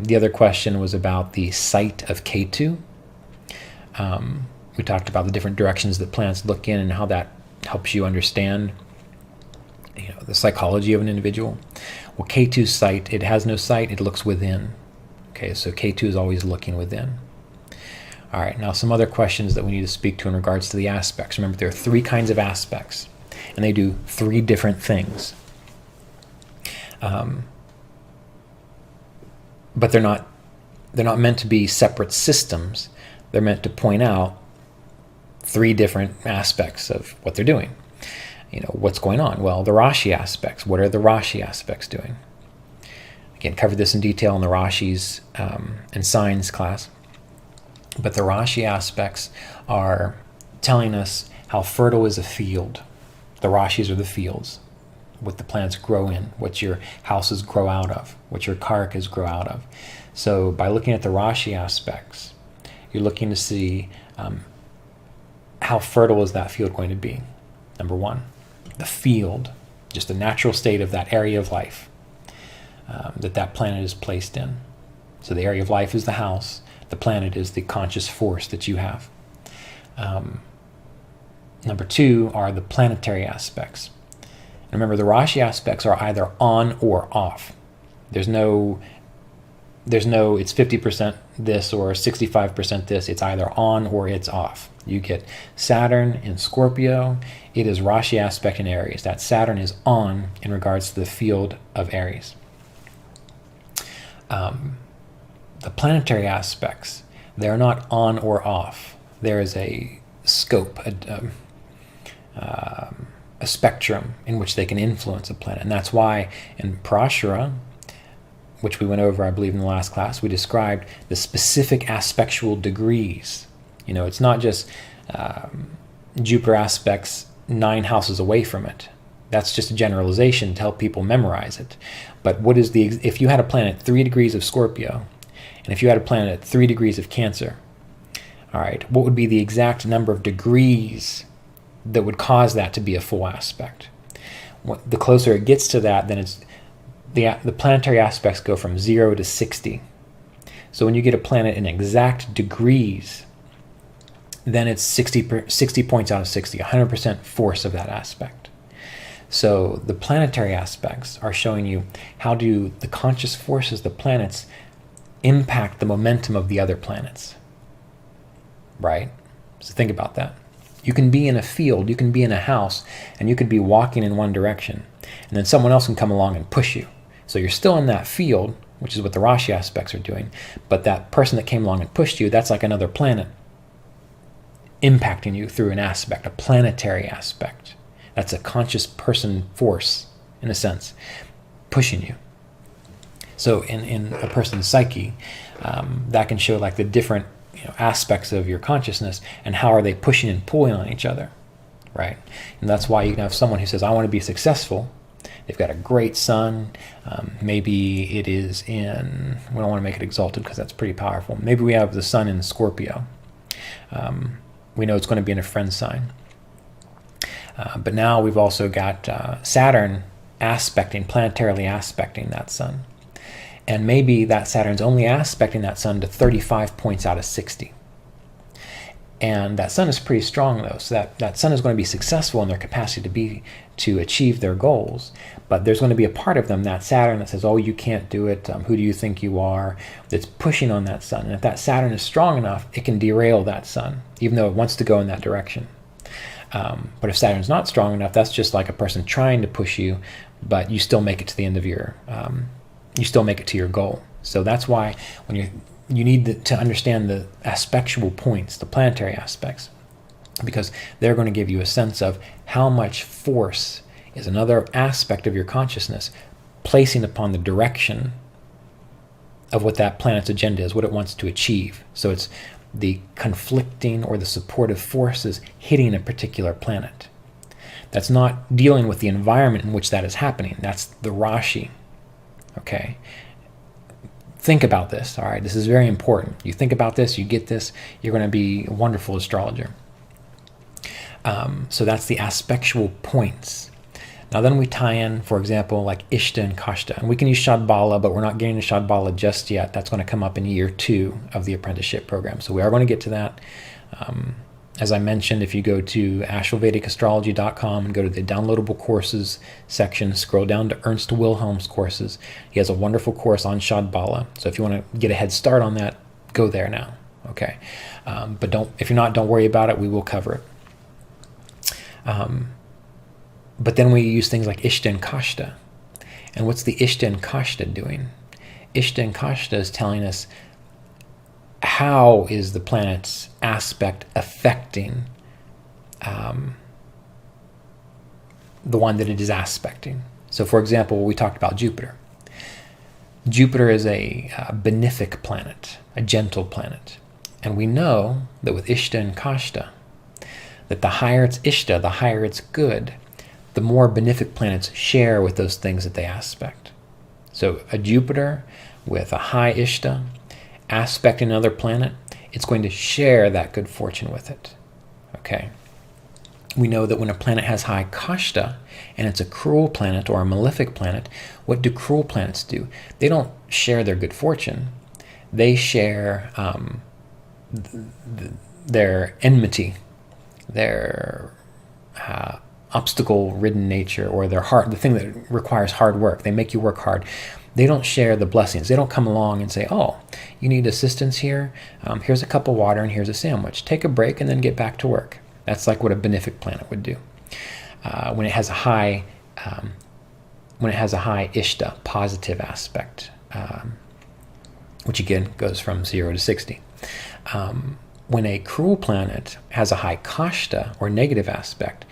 The other question was about the site of Ketu. We talked about the different directions that planets look in and how that helps you understand the psychology of an individual. Well, Ketu's site, it has no site, it looks within. Okay, so Ketu is always looking within. All right, now some other questions that we need to speak to in regards to the aspects. Remember, there are 3 kinds of aspects, and they do 3 different things. But they're not meant to be separate systems. They're meant to point out 3 different aspects of what they're doing. What's going on? Well, the Rashi aspects. What are the Rashi aspects doing? Again, covered this in detail in the Rashis and signs class. But the Rashi aspects are telling us how fertile is a field. The Rashis are the fields, what the plants grow in, what your houses grow out of, what your karakas grow out of. So by looking at the Rashi aspects, you're looking to see how fertile is that field going to be. Number one, the field, just the natural state of that area of life that planet is placed in. So the area of life is the house. The planet is the conscious force that you have. Number 2 are the planetary aspects. And remember, the Rashi aspects are either on or off. There's no it's 50% this or 65% this. It's either on or it's off. You get Saturn in Scorpio. It is Rashi aspect in Aries. That Saturn is on in regards to the field of Aries. The planetary aspects, they're not on or off. There is a scope, a spectrum in which they can influence a planet. And that's why in Parashara, which we went over, I believe, in the last class, we described the specific aspectual degrees. It's not just Jupiter aspects 9 houses away from it. That's just a generalization to help people memorize it. But what is if you had a planet at 3 degrees of Scorpio, and if you had a planet at 3 degrees of Cancer, all right, what would be the exact number of degrees that would cause that to be a full aspect? The closer it gets to that, then it's the planetary aspects go from 0 to 60. So when you get a planet in exact degrees, then it's 60 points out of 60, 100% force of that aspect. So the planetary aspects are showing you how do the conscious forces, the planets, impact the momentum of the other planets. Right? So think about that. You can be in a field, you can be in a house, and you could be walking in one direction, and then someone else can come along and push you. So you're still in that field, which is what the Rashi aspects are doing, but that person that came along and pushed you, that's like another planet impacting you through an aspect, a planetary aspect. That's a conscious person force, in a sense, pushing you. So in a person's psyche, that can show like the different aspects of your consciousness and how are they pushing and pulling on each other. right? And that's why you can have someone who says, I want to be successful. They've got a great sun. Maybe it is in, we don't want to make it exalted because that's pretty powerful. Maybe we have the sun in Scorpio. We know it's going to be in a friend sign. But now we've also got Saturn planetarily aspecting that sun. And maybe that Saturn's only aspecting that sun to 35 points out of 60. And that sun is pretty strong, though, so that sun is going to be successful in their capacity to achieve their goals. But there's going to be a part of them, that Saturn, that says, oh, you can't do it, who do you think you are, that's pushing on that sun. And if that Saturn is strong enough, it can derail that sun, even though it wants to go in that direction. But if Saturn's not strong enough, that's just like a person trying to push you, but you still make it to the end of you still make it to your goal. So that's why when you need to understand the aspectual points, the planetary aspects, because they're going to give you a sense of how much force is another aspect of your consciousness placing upon the direction of what that planet's agenda is, what it wants to achieve. So it's the conflicting or the supportive forces hitting a particular planet. That's not dealing with the environment in which that is happening. That's the Rashi. Okay? Think about this, all right? This is very important. You think about this, you get this, you're going to be a wonderful astrologer. So that's the aspectual points. Now then we tie in, for example, like Ishta and Kashta. And we can use Shadbala, but we're not getting to Shadbala just yet. That's going to come up in year 2 of the apprenticeship program. So we are going to get to that. As I mentioned, if you go to AshevilleVedicAstrology.com and go to the downloadable courses section, scroll down to Ernst Wilhelm's courses. He has a wonderful course on Shadbala. So if you want to get a head start on that, go there now. Okay, but if you're not, don't worry about it. We will cover it. But then we use things like Ishta and Kashta. And what's the Ishta and Kashta doing? Ishta and Kashta is telling us how is the planet's aspect affecting the one that it is aspecting. So for example, we talked about Jupiter. Jupiter is a benefic planet, a gentle planet. And we know that with Ishta and Kashta, that the higher it's Ishta, the higher it's good, the more benefic planets share with those things that they aspect. So a Jupiter with a high Ishta aspecting another planet, it's going to share that good fortune with it. Okay. We know that when a planet has high Kashta and it's a cruel planet or a malefic planet, what do cruel planets do? They don't share their good fortune. They share their enmity, their obstacle-ridden nature, or the thing that requires hard work. They make you work hard. They don't share the blessings. They don't come along and say, oh, you need assistance here? Here's a cup of water and here's a sandwich. Take a break and then get back to work. That's like what a benefic planet would do. When it has a high Ishta, positive aspect, which again goes from 0 to 60. When a cruel planet has a high Kashta, or negative aspect,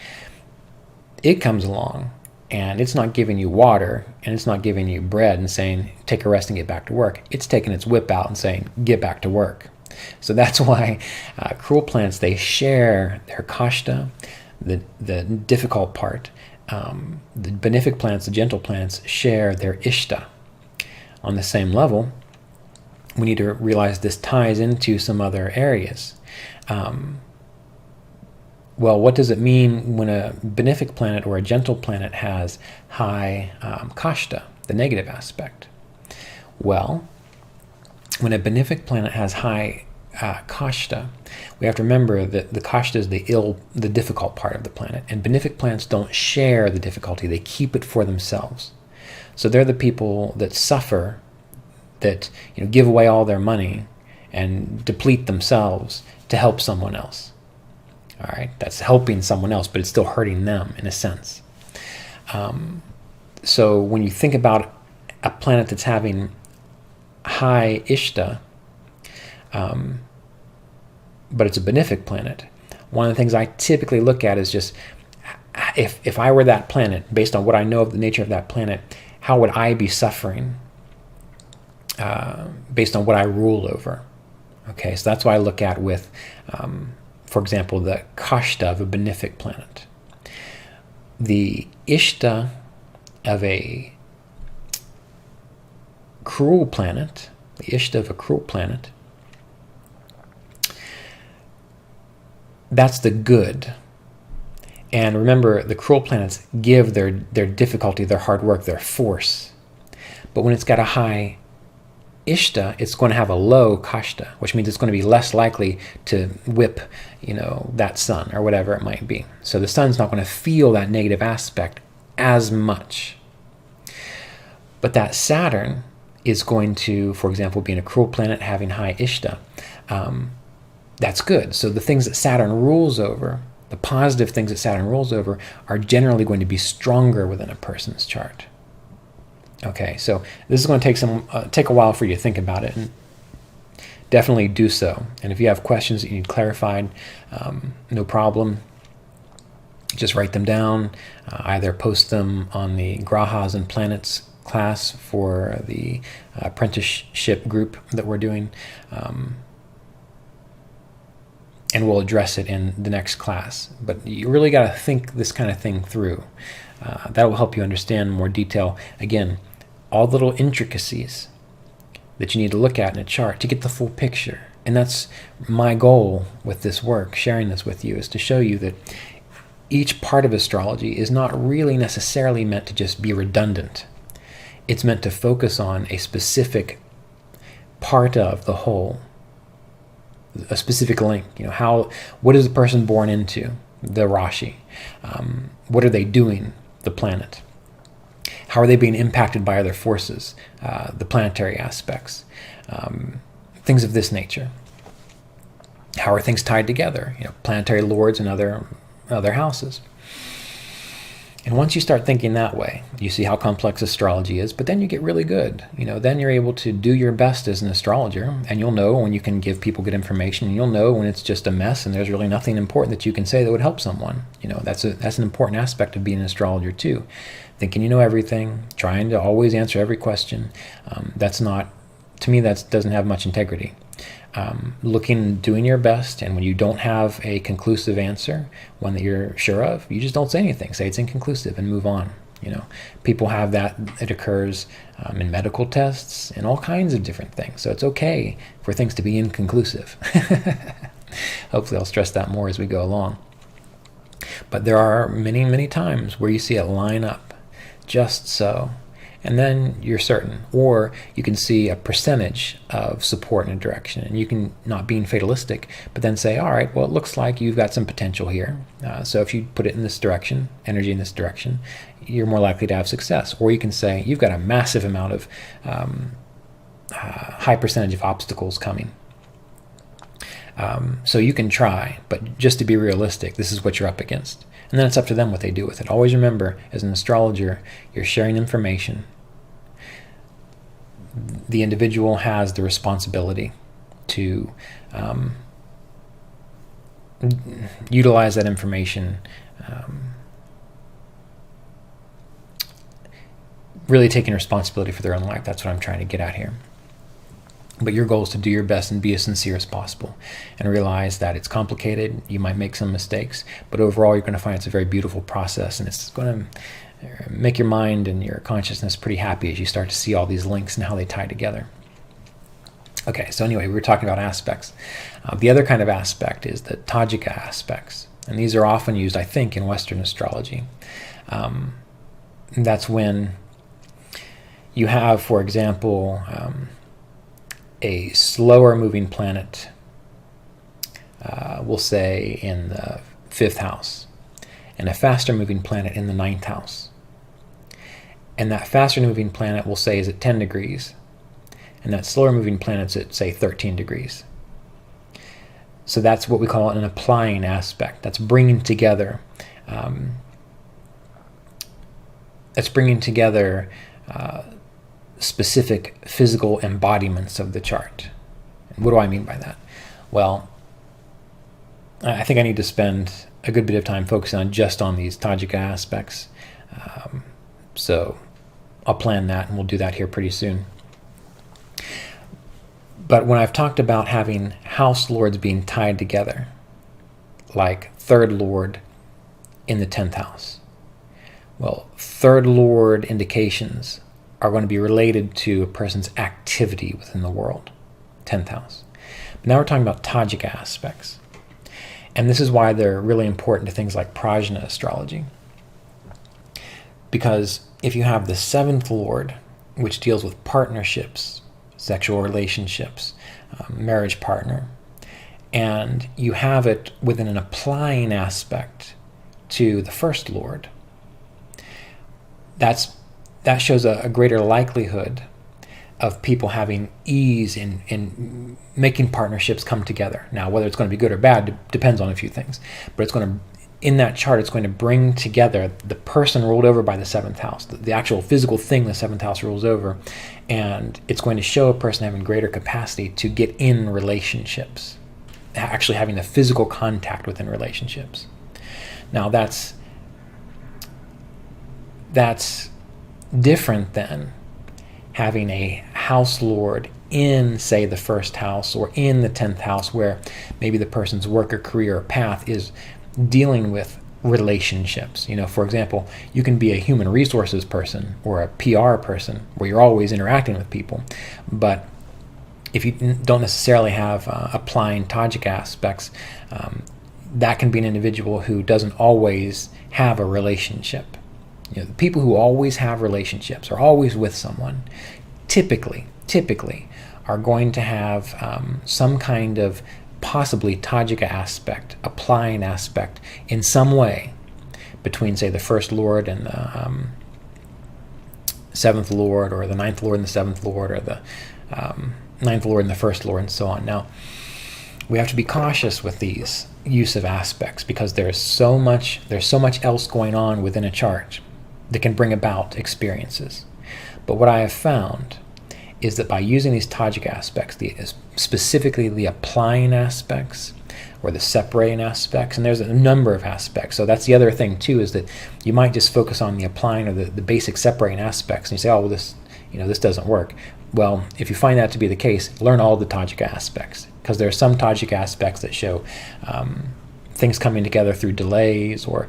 it comes along and it's not giving you water and it's not giving you bread and saying, take a rest and get back to work. It's taking its whip out and saying, get back to work. So that's why cruel planets, they share their Kashta, the difficult part. The benefic planets, the gentle planets, share their Ishta. On the same level, we need to realize this ties into some other areas. Well, what does it mean when a benefic planet or a gentle planet has high Kashta, the negative aspect? Well, when a benefic planet has high Kashta, we have to remember that the Kashta is the difficult part of the planet, and benefic planets don't share the difficulty; they keep it for themselves. So they're the people that suffer, that give away all their money and deplete themselves to help someone else. All right, that's helping someone else, but it's still hurting them in a sense. So when you think about a planet that's having high Ishta, but it's a benefic planet, one of the things I typically look at is just, if I were that planet, based on what I know of the nature of that planet, how would I be suffering based on what I rule over? Okay, so that's what I look at with for example, the Kashta of a benefic planet. The Ishta of a cruel planet, that's the good. And remember, the cruel planets give their difficulty, their hard work, their force. But when it's got a high Ishta, it's going to have a low Kashta, which means it's going to be less likely to whip, that sun or whatever it might be. So the sun's not going to feel that negative aspect as much. But that Saturn is going to, for example, being a cruel planet, having high Ishta, that's good. So the things that Saturn rules over, the positive things that Saturn rules over, are generally going to be stronger within a person's chart. Okay, so this is going to take a while for you to think about it, and definitely do so. And if you have questions that you need clarified, no problem. Just write them down. Either post them on the Grahas and Planets class for the apprenticeship group that we're doing, and we'll address it in the next class. But you really got to think this kind of thing through. That will help you understand more detail. Again, all the little intricacies that you need to look at in a chart to get the full picture. And that's my goal with this work, sharing this with you, is to show you that each part of astrology is not really necessarily meant to just be redundant. It's meant to focus on a specific part of the whole, a specific link. What is the person born into? The Rashi. What are they doing? The planet. How are they being impacted by other forces? The planetary aspects. Things of this nature. How are things tied together? Planetary lords and other houses. And once you start thinking that way, you see how complex astrology is, but then you get really good. Then you're able to do your best as an astrologer, and you'll know when you can give people good information, and you'll know when it's just a mess and there's really nothing important that you can say that would help someone. That's an important aspect of being an astrologer too. Thinking you know everything, trying to always answer every question. To me, that doesn't have much integrity. Looking and doing your best, and when you don't have a conclusive answer, one that you're sure of, you just don't say anything. Say it's inconclusive and move on. People have that. It occurs in medical tests and all kinds of different things. So it's okay for things to be inconclusive. Hopefully I'll stress that more as we go along. But there are many, many times where you see it line up just so. And then you're certain. Or you can see a percentage of support in a direction. And you can, not being fatalistic, but then say, all right, well, it looks like you've got some potential here. So if you put it in this direction, energy in this direction, you're more likely to have success. Or you can say, you've got a massive amount of high percentage of obstacles coming. So you can try, but just to be realistic, this is what you're up against. And then it's up to them what they do with it. Always remember, as an astrologer, you're sharing information. The individual has the responsibility to utilize that information, really taking responsibility for their own life. That's what I'm trying to get at here. But your goal is to do your best and be as sincere as possible, and realize that it's complicated. You might make some mistakes, but overall you're going to find it's a very beautiful process, and it's going to make your mind and your consciousness pretty happy as you start to see all these links and how they tie together. Okay, so anyway, we were talking about aspects. The other kind of aspect is the Tajika aspects, and these are often used, I think, in Western astrology. That's when you have, for example, a slower moving planet, we'll say in the 5th house, and a faster moving planet in the 9th house. And that faster moving planet, we'll say, is at 10 degrees, and that slower moving planet's at, say, 13 degrees. So that's what we call an applying aspect. That's bringing together specific physical embodiments of the chart. And what do I mean by that? Well, I think I need to spend a good bit of time focusing on these Tajika aspects. So I'll plan that, and we'll do that here pretty soon. But when I've talked about having house lords being tied together, like third lord in the 10th house. Well, third lord indications are going to be related to a person's activity within the world, 10th house. But now we're talking about Tajik aspects. And this is why they're really important to things like prajna astrology. Because if you have the 7th lord, which deals with partnerships, sexual relationships, marriage partner, and you have it within an applying aspect to the 1st lord, that shows a greater likelihood of people having ease in making partnerships come together. Now, whether it's going to be good or bad depends on a few things, but it's going to, in that chart, it's going to bring together the person ruled over by the 7th house, the actual physical thing the 7th house rules over, and it's going to show a person having greater capacity to get in relationships, actually having the physical contact within relationships. Now, that's different than having a house lord in, say, the 1st house or in the 10th house, where maybe the person's work or career or path is dealing with relationships. For example, you can be a human resources person or a PR person where you're always interacting with people, but if you don't necessarily have applying Tajik aspects, that can be an individual who doesn't always have a relationship. The people who always have relationships, are always with someone, typically are going to have some kind of possibly Tajik aspect, applying aspect in some way between, say, the 1st lord and the 7th lord, or the 9th lord and the 7th lord, or the 9th lord and the 1st lord, and so on. Now, we have to be cautious with these use of aspects because there's so much else going on within a chart that can bring about experiences. But what I have found is that by using these Tajik aspects, specifically the applying aspects or the separating aspects, and there's a number of aspects. So that's the other thing too, is that you might just focus on the applying or the basic separating aspects, and you say, oh, well, this doesn't work. Well, if you find that to be the case, learn all the Tajik aspects, because there are some Tajik aspects that show things coming together through delays, or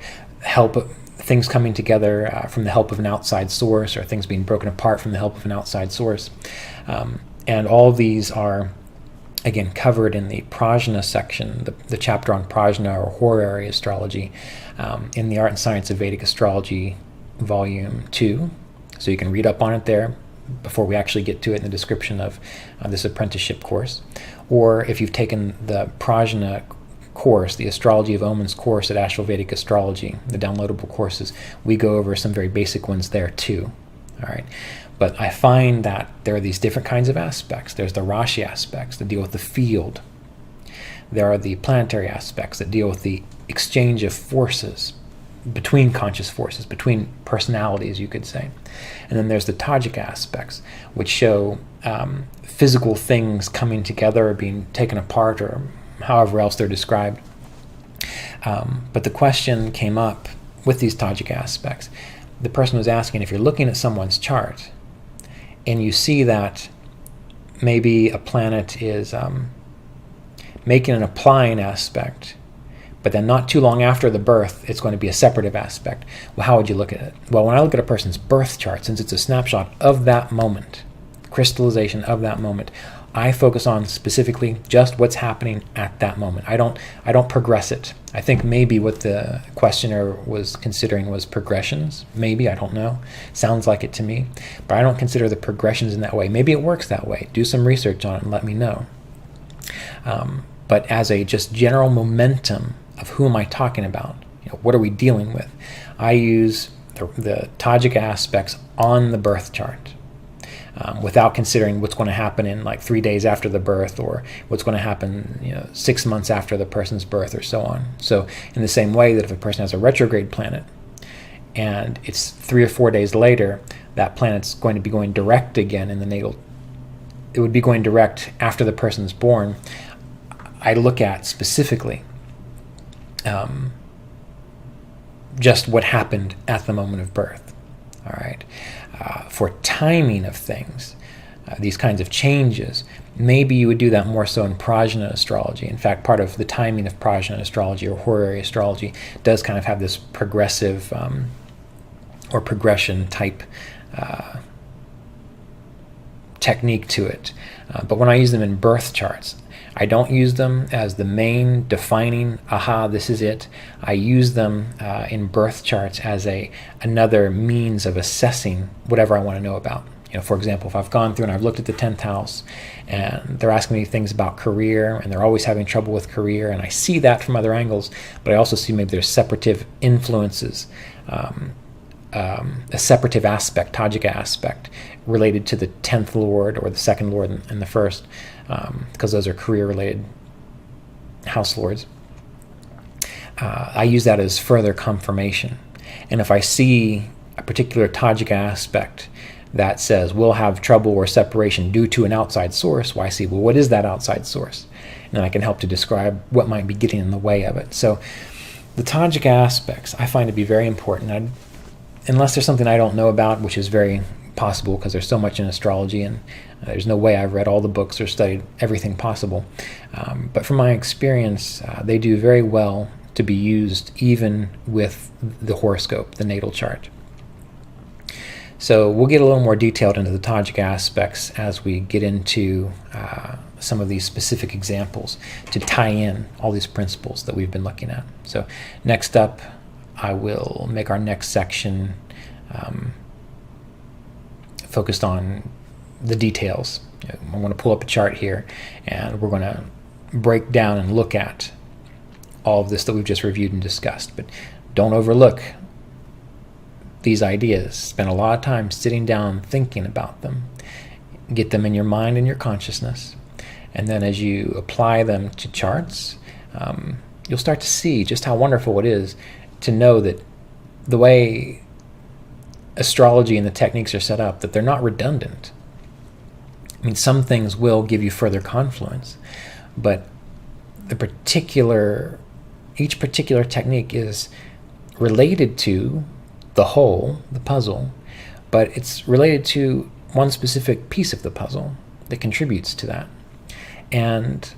things coming together from the help of an outside source, or things being broken apart from the help of an outside source. And all of these are, again, covered in the prajna section, the chapter on prajna or horary astrology, in the Art and Science of Vedic Astrology, Volume 2. So you can read up on it there before we actually get to it in the description of this apprenticeship course. Or if you've taken the prajna course, the Astrology of Omens course at Asheville Vedic Astrology, the downloadable courses, we go over some very basic ones there too. All right. But I find that there are these different kinds of aspects. There's the Rashi aspects that deal with the field. There are the planetary aspects that deal with the exchange of forces between conscious forces, between personalities, you could say. And then there's the Tajik aspects, which show physical things coming together or being taken apart, or however else they're described. But the question came up with these Tajik aspects. The person was asking, if you're looking at someone's chart and you see that maybe a planet is making an applying aspect, but then not too long after the birth, it's going to be a separative aspect. Well, how would you look at it? Well, when I look at a person's birth chart, since it's a snapshot of that moment, crystallization of that moment, I focus on specifically just what's happening at that moment. I don't progress it. I think maybe what the questioner was considering was progressions. Maybe, I don't know. Sounds like it to me. But I don't consider the progressions in that way. Maybe it works that way. Do some research on it and let me know. But as a just general momentum of who am I talking about? What are we dealing with? I use the Tajik aspects on the birth chart. Without considering what's going to happen in like 3 days after the birth, or what's going to happen 6 months after the person's birth, or so on. So in the same way that if a person has a retrograde planet and it's 3 or 4 days later, that planet's going to be going direct again in the natal. It would be going direct after the person's born. I look at specifically just what happened at the moment of birth. All right. For timing of things, these kinds of changes, maybe you would do that more so in prajna astrology. In fact, part of the timing of prajna astrology or horary astrology does kind of have this progressive or progression type technique to it. But when I use them in birth charts, I don't use them as the main defining, aha, this is it. I use them in birth charts as another means of assessing whatever I want to know about. For example, if I've gone through and I've looked at the 10th house and they're asking me things about career and they're always having trouble with career, and I see that from other angles, but I also see maybe there's separative influences, a separative aspect, Tajika aspect, related to the 10th lord or the 2nd lord and the 1st, because those are career-related house lords. I use that as further confirmation. And if I see a particular Tajika aspect that says we'll have trouble or separation due to an outside source, well, I see, well, what is that outside source? And then I can help to describe what might be getting in the way of it. So the Tajika aspects I find to be very important. Unless there's something I don't know about, which is very possible because there's so much in astrology, and there's no way I've read all the books or studied everything possible. But from my experience, they do very well to be used even with the horoscope, the natal chart. So we'll get a little more detailed into the Tajika aspects as we get into some of these specific examples to tie in all these principles that we've been looking at. So next up, I will make our next section focused on the details. I'm going to pull up a chart here, and we're going to break down and look at all of this that we've just reviewed and discussed. But don't overlook these ideas. Spend a lot of time sitting down thinking about them. Get them in your mind and your consciousness. And then as you apply them to charts, you'll start to see just how wonderful it is to know that the way astrology and the techniques are set up, that they're not redundant. I mean, some things will give you further confluence, but each particular technique is related to the whole, the puzzle, but it's related to one specific piece of the puzzle that contributes to that. And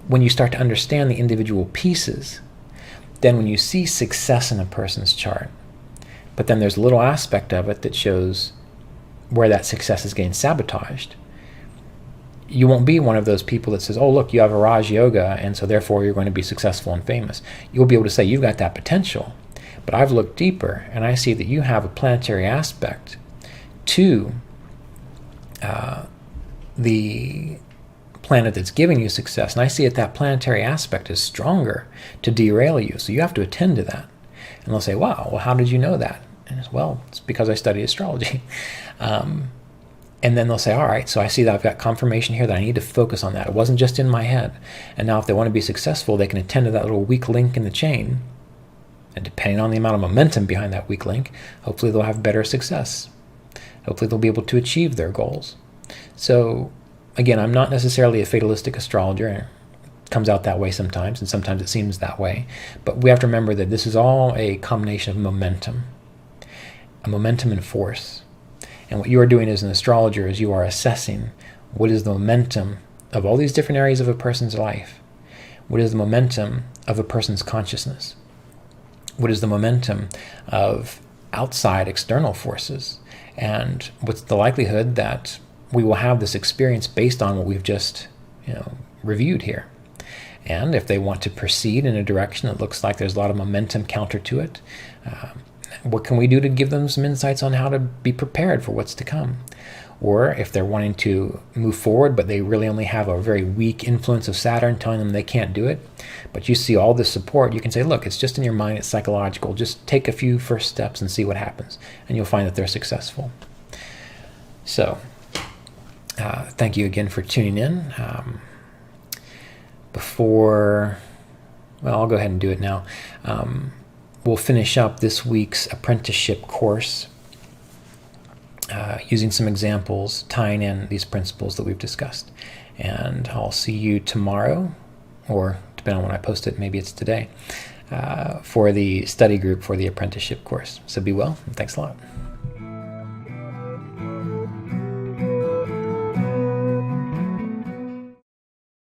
when you start to understand the individual pieces, then when you see success in a person's chart, but then there's a little aspect of it that shows where that success is getting sabotaged, you won't be one of those people that says, oh, look, you have a Raj Yoga, and so therefore you're going to be successful and famous. You'll be able to say, you've got that potential, but I've looked deeper, and I see that you have a planetary aspect to the planet that's giving you success, and I see that planetary aspect is stronger to derail you, so you have to attend to that. And they'll say, wow, well, how did you know that? And it's, well, it's because I study astrology. And then they'll say, all right, so I see that I've got confirmation here that I need to focus on that. It wasn't just in my head. And now if they want to be successful, they can attend to that little weak link in the chain. And depending on the amount of momentum behind that weak link, hopefully they'll have better success. Hopefully they'll be able to achieve their goals. So again, I'm not necessarily a fatalistic astrologer. It comes out that way sometimes, and sometimes it seems that way. But we have to remember that this is all a combination of momentum, a momentum and force. And what you are doing as an astrologer is you are assessing what is the momentum of all these different areas of a person's life. What is the momentum of a person's consciousness? What is the momentum of outside external forces? And what's the likelihood that we will have this experience based on what we've just reviewed here? And if they want to proceed in a direction that looks like there's a lot of momentum counter to it, what can we do to give them some insights on how to be prepared for what's to come? Or if they're wanting to move forward, but they really only have a very weak influence of Saturn telling them they can't do it, but you see all this support, you can say, look, it's just in your mind, it's psychological. Just take a few first steps and see what happens, and you'll find that they're successful. So, thank you again for tuning in. I'll go ahead and do it now. We'll finish up this week's apprenticeship course using some examples, tying in these principles that we've discussed. And I'll see you tomorrow, or depending on when I post it, maybe it's today, for the study group for the apprenticeship course. So be well, and thanks a lot.